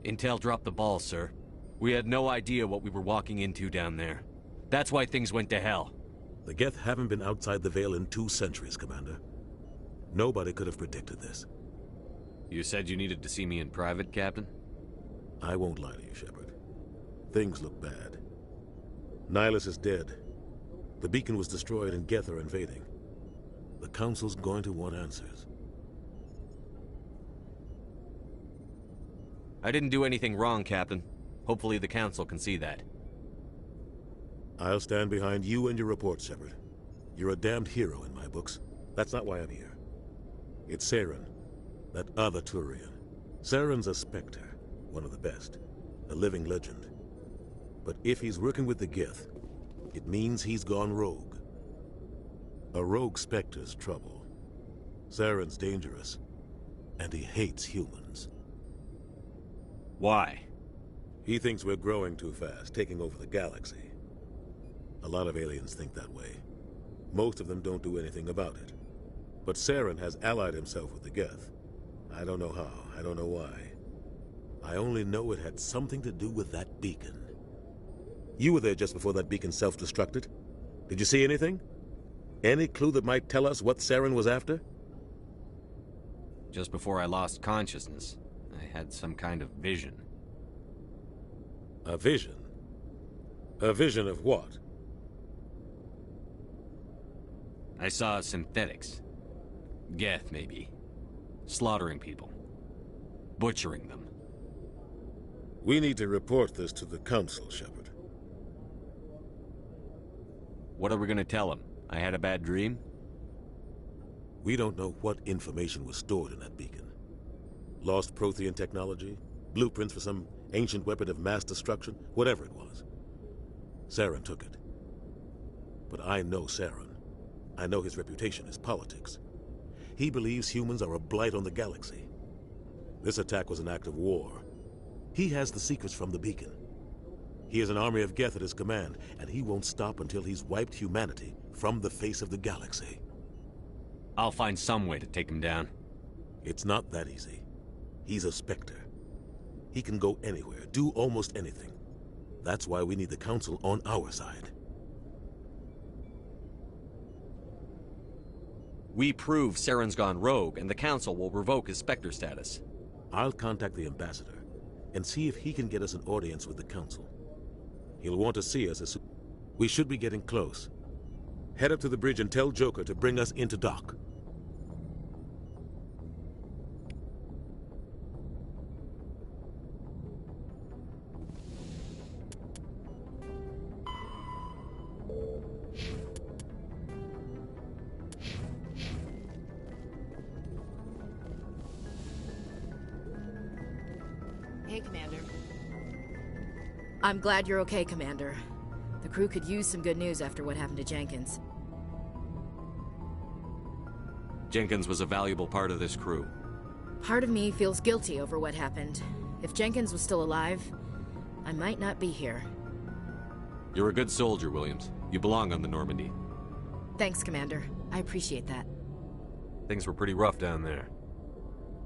Speaker 8: Intel dropped the ball, sir. We had no idea what we were walking into down there. That's why things went to hell.
Speaker 3: The Geth haven't been outside the Veil in 2 centuries, Commander. Nobody could have predicted this.
Speaker 8: You said you needed to see me in private, Captain?
Speaker 3: I won't lie to you, Shepard. Things look bad. Nihilus is dead. The beacon was destroyed and Geth are invading. The Council's going to want answers.
Speaker 8: I didn't do anything wrong, Captain. Hopefully the Council can see that.
Speaker 3: I'll stand behind you and your report, Shepard. You're a damned hero in my books. That's not why I'm here. It's Saren, that other Turian. Saren's a Spectre, one of the best, a living legend. But if he's working with the Geth, it means he's gone rogue. A rogue Spectre's trouble. Saren's dangerous, and he hates humans.
Speaker 8: Why?
Speaker 3: He thinks we're growing too fast, taking over the galaxy. A lot of aliens think that way. Most of them don't do anything about it. But Saren has allied himself with the Geth. I don't know how, I don't know why. I only know it had something to do with that beacon. You were there just before that beacon self-destructed. Did you see anything? Any clue that might tell us what Saren was after?
Speaker 8: Just before I lost consciousness, I had some kind of vision.
Speaker 3: A vision? A vision of what?
Speaker 8: I saw synthetics. Geth, maybe. Slaughtering people. Butchering them.
Speaker 3: We need to report this to the Council, Shepard.
Speaker 8: What are we gonna tell them? I had a bad dream?
Speaker 3: We don't know what information was stored in that beacon. Lost Prothean technology? Blueprints for some ancient weapon of mass destruction? Whatever it was. Saren took it. But I know Saren. I know his reputation is politics. He believes humans are a blight on the galaxy. This attack was an act of war. He has the secrets from the beacon. He has an army of Geth at his command, and he won't stop until he's wiped humanity from the face of the galaxy.
Speaker 8: I'll find some way to take him down.
Speaker 3: It's not that easy. He's a Spectre. He can go anywhere, do almost anything. That's why we need the Council on our side.
Speaker 8: We prove Saren's gone rogue, and the Council will revoke his Spectre status.
Speaker 3: I'll contact the Ambassador and see if he can get us an audience with the Council. He'll want to see us as soon. We should be getting close. Head up to the bridge and tell Joker to bring us into dock.
Speaker 13: Hey, Commander. I'm glad you're okay, Commander. The crew could use some good news after what happened to Jenkins.
Speaker 8: Jenkins was a valuable part of this crew.
Speaker 13: Part of me feels guilty over what happened. If Jenkins was still alive, I might not be here.
Speaker 8: You're a good soldier, Williams. You belong on the Normandy.
Speaker 13: Thanks, Commander. I appreciate that.
Speaker 8: Things were pretty rough down there.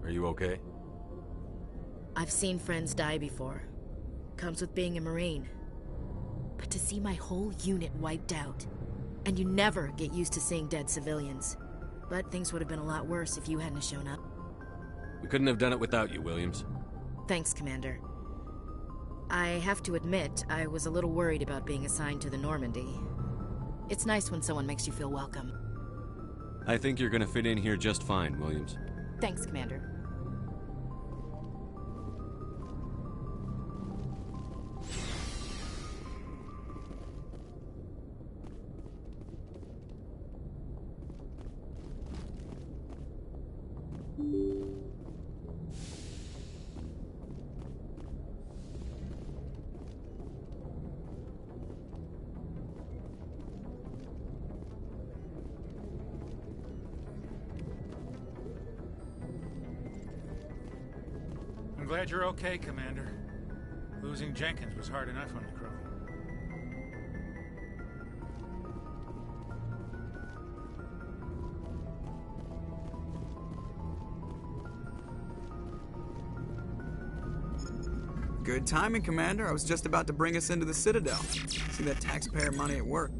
Speaker 8: Are you okay?
Speaker 13: I've seen friends die before. Comes with being a Marine. But to see my whole unit wiped out, and you never get used to seeing dead civilians. But things would have been a lot worse if you hadn't shown up.
Speaker 8: We couldn't have done it without you, Williams.
Speaker 13: Thanks, Commander. I have to admit, I was a little worried about being assigned to the Normandy. It's nice when someone makes you feel welcome.
Speaker 8: I think you're gonna fit in here just fine, Williams.
Speaker 13: Thanks, Commander.
Speaker 10: I'm glad you're okay, Commander. Losing Jenkins was hard enough on the crew.
Speaker 5: Good timing, Commander. I was just about to bring us into the Citadel. See that taxpayer money at work.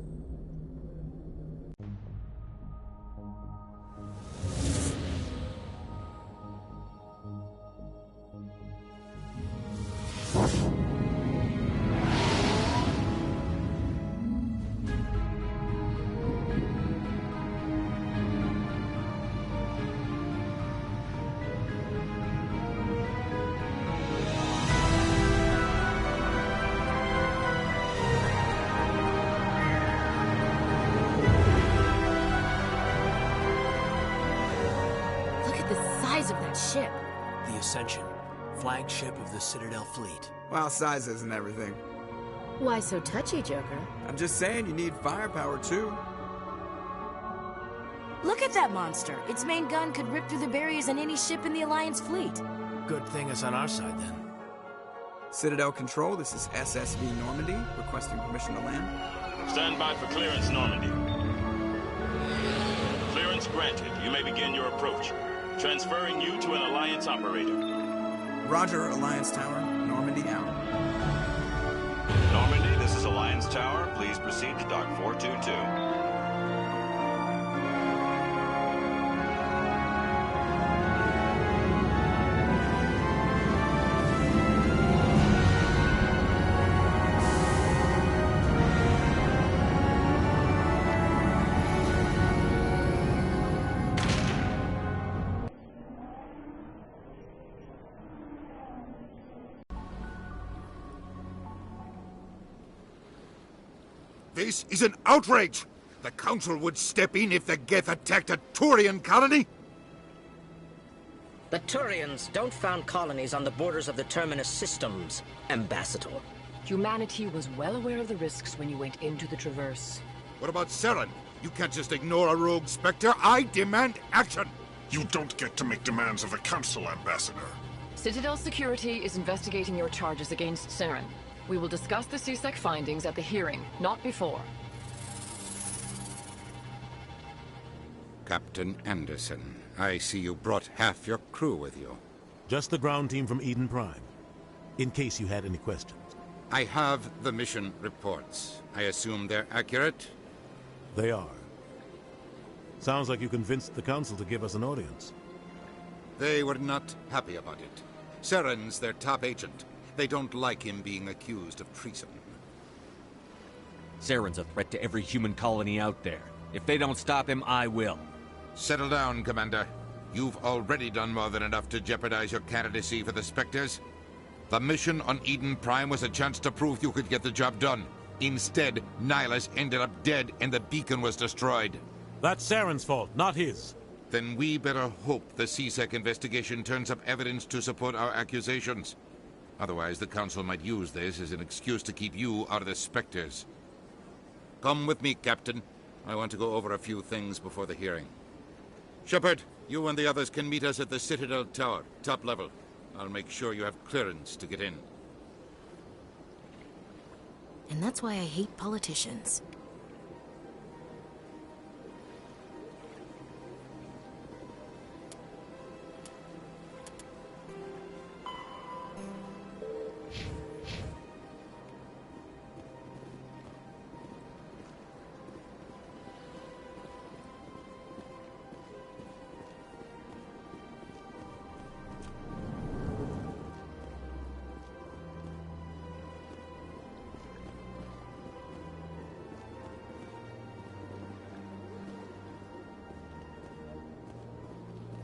Speaker 13: ship?
Speaker 18: The Ascension, flagship of the Citadel fleet.
Speaker 5: Well, size isn't everything.
Speaker 13: Why so touchy, Joker?
Speaker 5: I'm just saying you need firepower, too.
Speaker 13: Look at that monster. Its main gun could rip through the barriers in any ship in the Alliance fleet.
Speaker 18: Good thing it's on our side, then.
Speaker 5: Citadel Control, this is SSV Normandy, requesting permission to land.
Speaker 19: Stand by for clearance, Normandy. Clearance granted. You may begin your approach. Transferring you to an Alliance operator.
Speaker 5: Roger, Alliance Tower. Normandy out.
Speaker 19: Normandy, this is Alliance Tower. Please proceed to Dock 422.
Speaker 17: This is an outrage! The Council would step in if the Geth attacked a Turian colony?
Speaker 20: The Turians don't found colonies on the borders of the Terminus systems, Ambassador.
Speaker 21: Humanity was well aware of the risks when you went into the Traverse.
Speaker 17: What about Saren? You can't just ignore a rogue Spectre. I demand action!
Speaker 22: You don't get to make demands of the Council, Ambassador.
Speaker 21: Citadel Security is investigating your charges against Saren. We will discuss the CSEC findings at the hearing, not before.
Speaker 2: Captain Anderson, I see you brought half your crew with you.
Speaker 3: Just the ground team from Eden Prime, in case you had any questions.
Speaker 2: I have the mission reports. I assume they're accurate?
Speaker 3: They are. Sounds like you convinced the Council to give us an audience.
Speaker 2: They were not happy about it. Saren's their top agent. They don't like him being accused of treason.
Speaker 23: Saren's a threat to every human colony out there. If they don't stop him, I will.
Speaker 2: Settle down, Commander. You've already done more than enough to jeopardize your candidacy for the Spectres. The mission on Eden Prime was a chance to prove you could get the job done. Instead, Nihilus ended up dead and the beacon was destroyed.
Speaker 3: That's Saren's fault, not his.
Speaker 2: Then we better hope the CSEC investigation turns up evidence to support our accusations. Otherwise, the Council might use this as an excuse to keep you out of the Spectres. Come with me, Captain. I want to go over a few things before the hearing. Shepard, you and the others can meet us at the Citadel Tower, top level. I'll make sure you have clearance to get in.
Speaker 13: And that's why I hate politicians.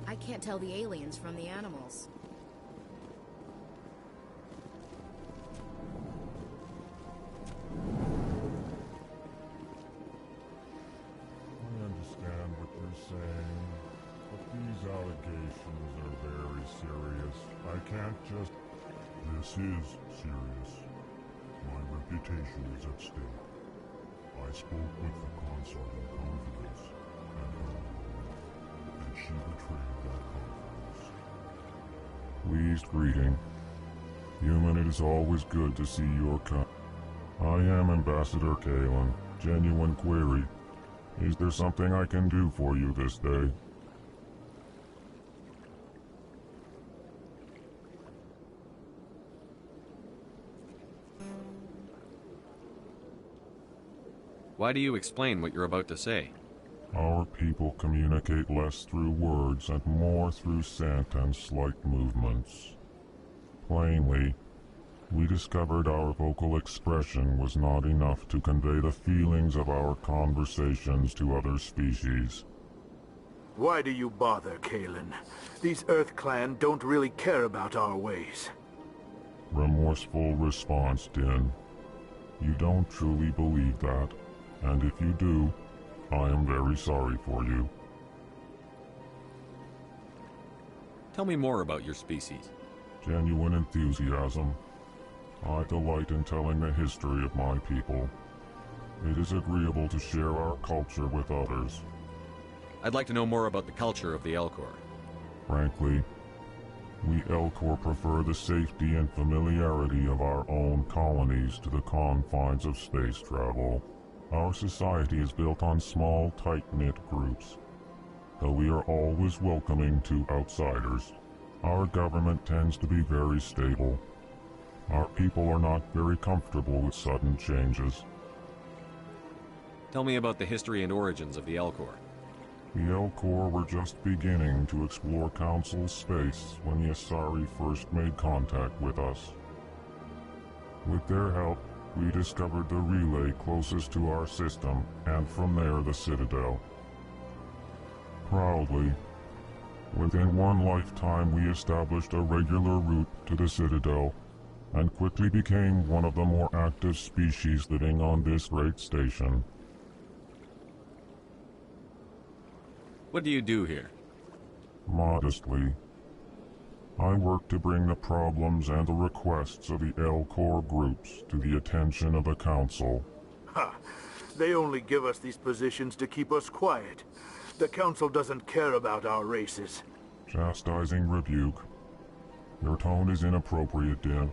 Speaker 13: I can't tell the aliens from the animals.
Speaker 24: I understand what you're saying, but these allegations are very serious. I can't just... This is serious. My reputation is at stake. I spoke with the consort in confidence, and she betrayed that confidence. Pleased greeting. Human, it is always good to see your kind. I am Ambassador Kalen. Genuine query. Is there something I can do for you this day?
Speaker 8: Why do you explain what you're about to say?
Speaker 24: Our people communicate less through words and more through scent and slight movements. Plainly, we discovered our vocal expression was not enough to convey the feelings of our conversations to other species.
Speaker 25: Why do you bother, Kalen? These Earth Clan don't really care about our ways.
Speaker 24: Remorseful response, Din. You don't truly believe that, and if you do, I am very sorry for you.
Speaker 23: Tell me more about your species.
Speaker 24: Genuine enthusiasm. I delight in telling the history of my people. It is agreeable to share our culture with others.
Speaker 23: I'd like to know more about the culture of the Elcor.
Speaker 24: Frankly, we Elcor prefer the safety and familiarity of our own colonies to the confines of space travel. Our society is built on small, tight-knit groups. Though we are always welcoming to outsiders, our government tends to be very stable. Our people are not very comfortable with sudden changes.
Speaker 23: Tell me about the history and origins of the Elcor.
Speaker 24: The Elcor were just beginning to explore Council space when the Asari first made contact with us. With their help, we discovered the relay closest to our system, and from there the Citadel. Proudly, within one lifetime we established a regular route to the Citadel, and quickly became one of the more active species living on this great station.
Speaker 23: What do you do here?
Speaker 24: Modestly, I work to bring the problems and the requests of the Elcor groups to the attention of the Council.
Speaker 25: Ha! They only give us these positions to keep us quiet. The Council doesn't care about our races.
Speaker 24: Chastising rebuke. Your tone is inappropriate, Din.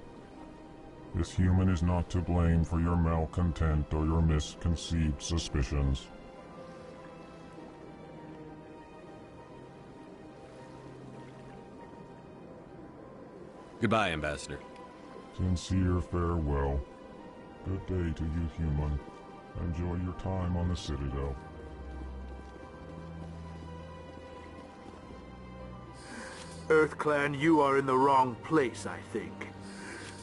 Speaker 24: This human is not to blame for your malcontent or your misconceived suspicions.
Speaker 23: Goodbye, Ambassador.
Speaker 24: Sincere farewell. Good day to you, human. Enjoy your time on the Citadel.
Speaker 25: EarthClan, you are in the wrong place, I think.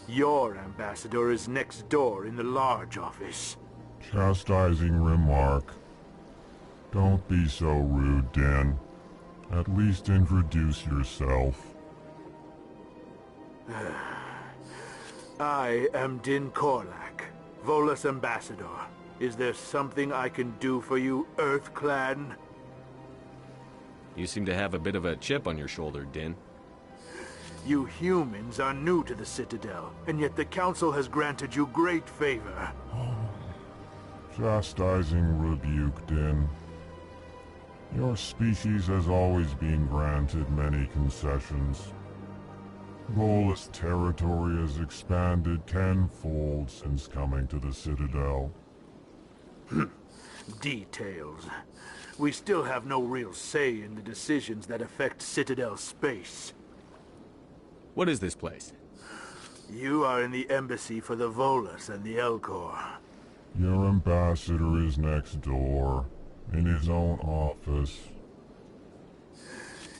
Speaker 25: Your ambassador is next door in the large office.
Speaker 24: Chastising remark. Don't be so rude, Din. At least introduce yourself.
Speaker 25: I am Din Korlak, Volus ambassador. Is there something I can do for you, EarthClan?
Speaker 23: You seem to have a bit of a chip on your shoulder, Din.
Speaker 25: You humans are new to the Citadel, and yet the Council has granted you great favor.
Speaker 24: Chastising rebuke, Din. Your species has always been granted many concessions. Volus territory has expanded tenfold since coming to the Citadel.
Speaker 25: Details. We still have no real say in the decisions that affect Citadel space.
Speaker 23: What is this place?
Speaker 25: You are in the embassy for the Volus and the Elcor.
Speaker 24: Your ambassador is next door, in his own office.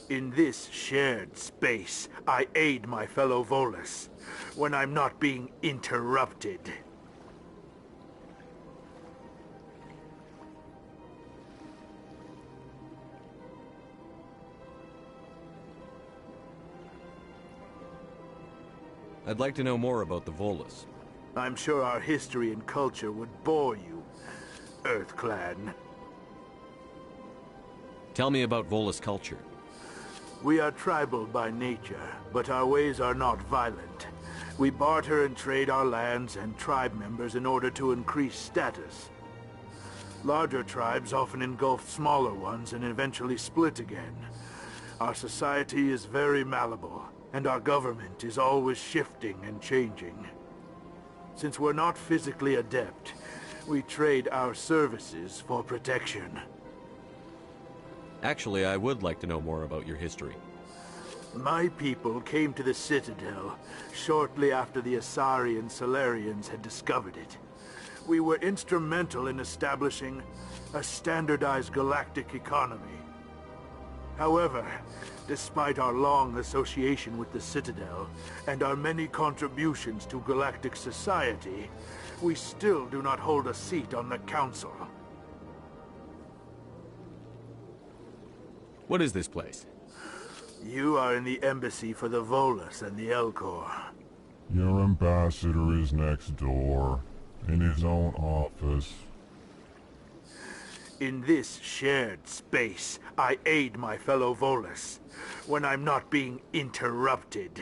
Speaker 25: In this shared space, I aid my fellow Volus, when I'm not being interrupted.
Speaker 23: I'd like to know more about the Volus.
Speaker 25: I'm sure our history and culture would bore you, EarthClan.
Speaker 23: Tell me about Volus culture.
Speaker 25: We are tribal by nature, but our ways are not violent. We barter and trade our lands and tribe members in order to increase status. Larger tribes often engulf smaller ones and eventually split again. Our society is very malleable, and our government is always shifting and changing. Since we're not physically adept, we trade our services for protection.
Speaker 23: Actually, I would like to know more about your history.
Speaker 25: My people came to the Citadel shortly after the Asari and Salarians had discovered it. We were instrumental in establishing a standardized galactic economy. However, despite our long association with the Citadel and our many contributions to galactic society, we still do not hold a seat on the Council.
Speaker 23: What is this place?
Speaker 25: You are in the embassy for the Volus and the Elcor.
Speaker 24: Your ambassador is next door, in his own office.
Speaker 25: In this shared space, I aid my fellow Volus when I'm not being interrupted.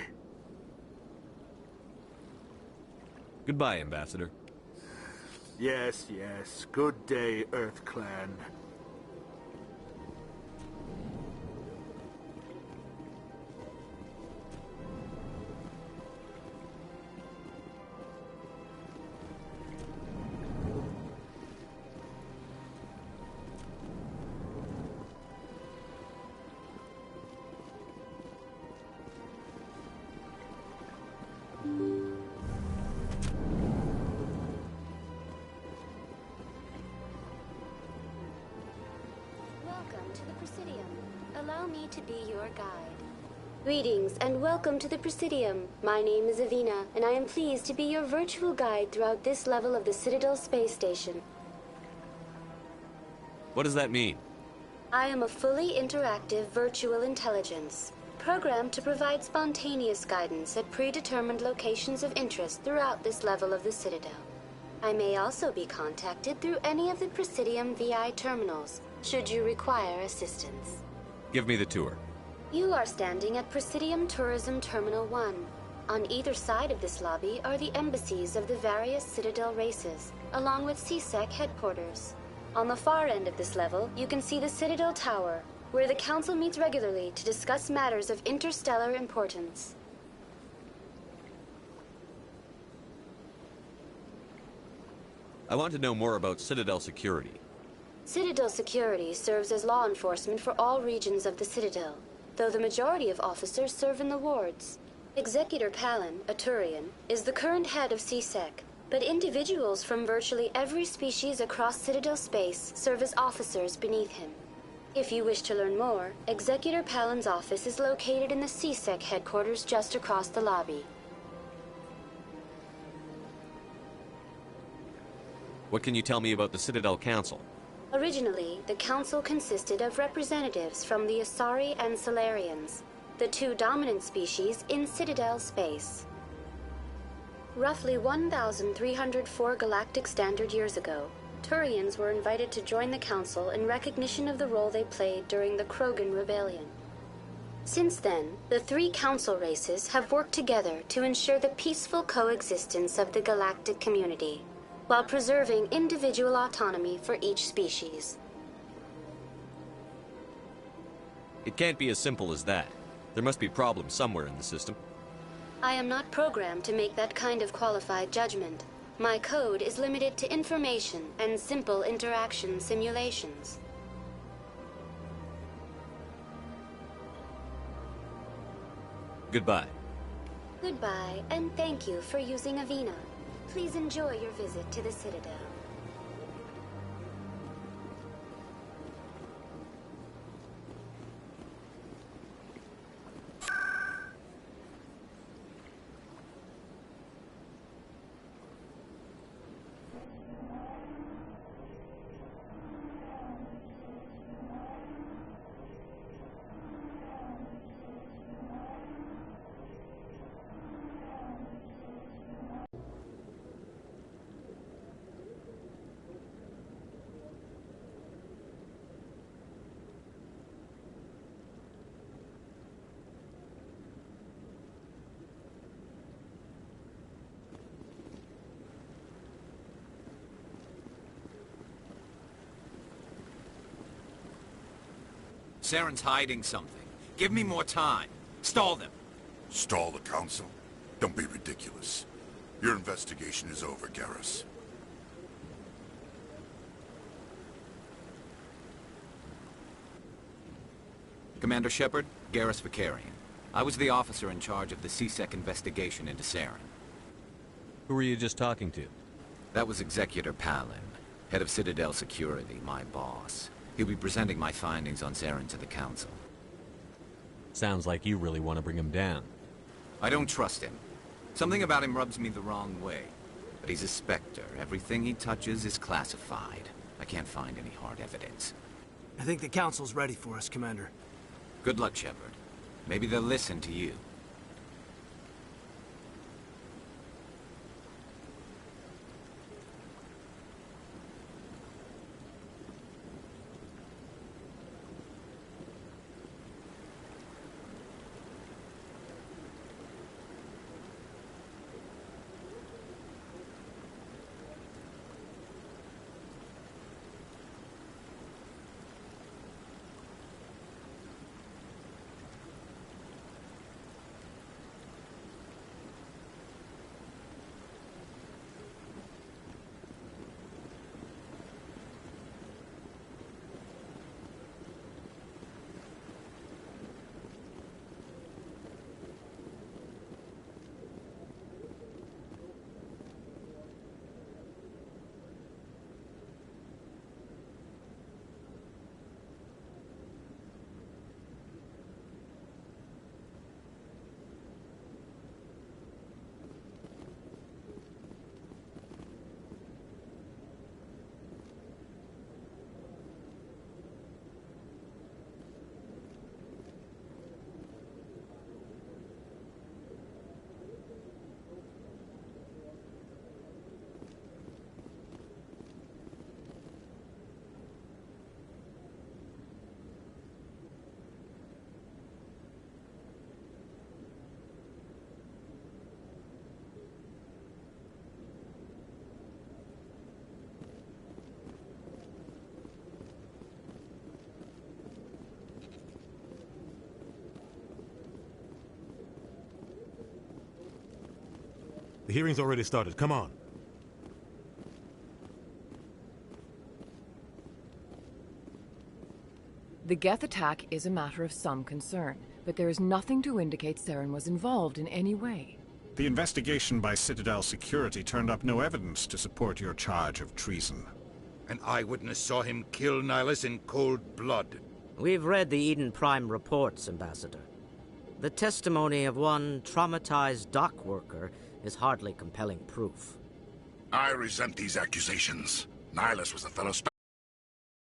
Speaker 23: Goodbye, Ambassador.
Speaker 25: Yes, yes. Good day, Earth Clan.
Speaker 4: Welcome to the Presidium. Allow me to be your guide. Greetings and welcome to the Presidium. My name is Avina, and I am pleased to be your virtual guide throughout this level of the Citadel Space Station.
Speaker 23: What does that mean?
Speaker 4: I am a fully interactive virtual intelligence, programmed to provide spontaneous guidance at predetermined locations of interest throughout this level of the Citadel. I may also be contacted through any of the Presidium VI terminals, should you require assistance.
Speaker 23: Give me the tour.
Speaker 4: You are standing at Presidium Tourism Terminal 1. On either side of this lobby are the embassies of the various Citadel races, along with CSEC headquarters. On the far end of this level, you can see the Citadel Tower, where the Council meets regularly to discuss matters of interstellar importance.
Speaker 23: I want to know more about Citadel security.
Speaker 4: Citadel security serves as law enforcement for all regions of the Citadel, though the majority of officers serve in the wards. Executor Palin, a Turian, is the current head of CSEC, but individuals from virtually every species across Citadel space serve as officers beneath him. If you wish to learn more, Executor Palin's office is located in the CSEC headquarters just across the lobby.
Speaker 23: What can you tell me about the Citadel Council?
Speaker 4: Originally, the Council consisted of representatives from the Asari and Solarians, the two dominant species in Citadel space. Roughly 1,304 galactic standard years ago, Turians were invited to join the Council in recognition of the role they played during the Krogan Rebellion. Since then, the three Council races have worked together to ensure the peaceful coexistence of the galactic community, while preserving individual autonomy for each species.
Speaker 23: It can't be as simple as that. There must be problems somewhere in the system.
Speaker 4: I am not programmed to make that kind of qualified judgment. My code is limited to information and simple interaction simulations.
Speaker 23: Goodbye.
Speaker 4: Goodbye, and thank you for using Avina. Please enjoy your visit to the Citadel.
Speaker 9: Saren's hiding something. Give me more time. Stall them.
Speaker 17: Stall the Council? Don't be ridiculous. Your investigation is over, Garrus.
Speaker 9: Commander Shepard, Garrus Vakarian. I was the officer in charge of the CSEC investigation into Saren.
Speaker 23: Who were you just talking to?
Speaker 9: That was Executor Palin, head of Citadel Security, my boss. He'll be presenting my findings on Saren to the Council.
Speaker 23: Sounds like you really want to bring him down.
Speaker 9: I don't trust him. Something about him rubs me the wrong way. But he's a Spectre. Everything he touches is classified. I can't find any hard evidence.
Speaker 18: I think the Council's ready for us, Commander.
Speaker 9: Good luck, Shepard. Maybe they'll listen to you.
Speaker 3: The hearing's already started. Come on.
Speaker 21: The Geth attack is a matter of some concern, but there is nothing to indicate Saren was involved in any way.
Speaker 6: The investigation by Citadel Security turned up no evidence to support your charge of treason.
Speaker 2: An eyewitness saw him kill Nihilus in cold blood.
Speaker 20: We've read the Eden Prime reports, Ambassador. The testimony of one traumatized dock worker is hardly compelling proof.
Speaker 17: I resent these accusations. Nihilus was a fellow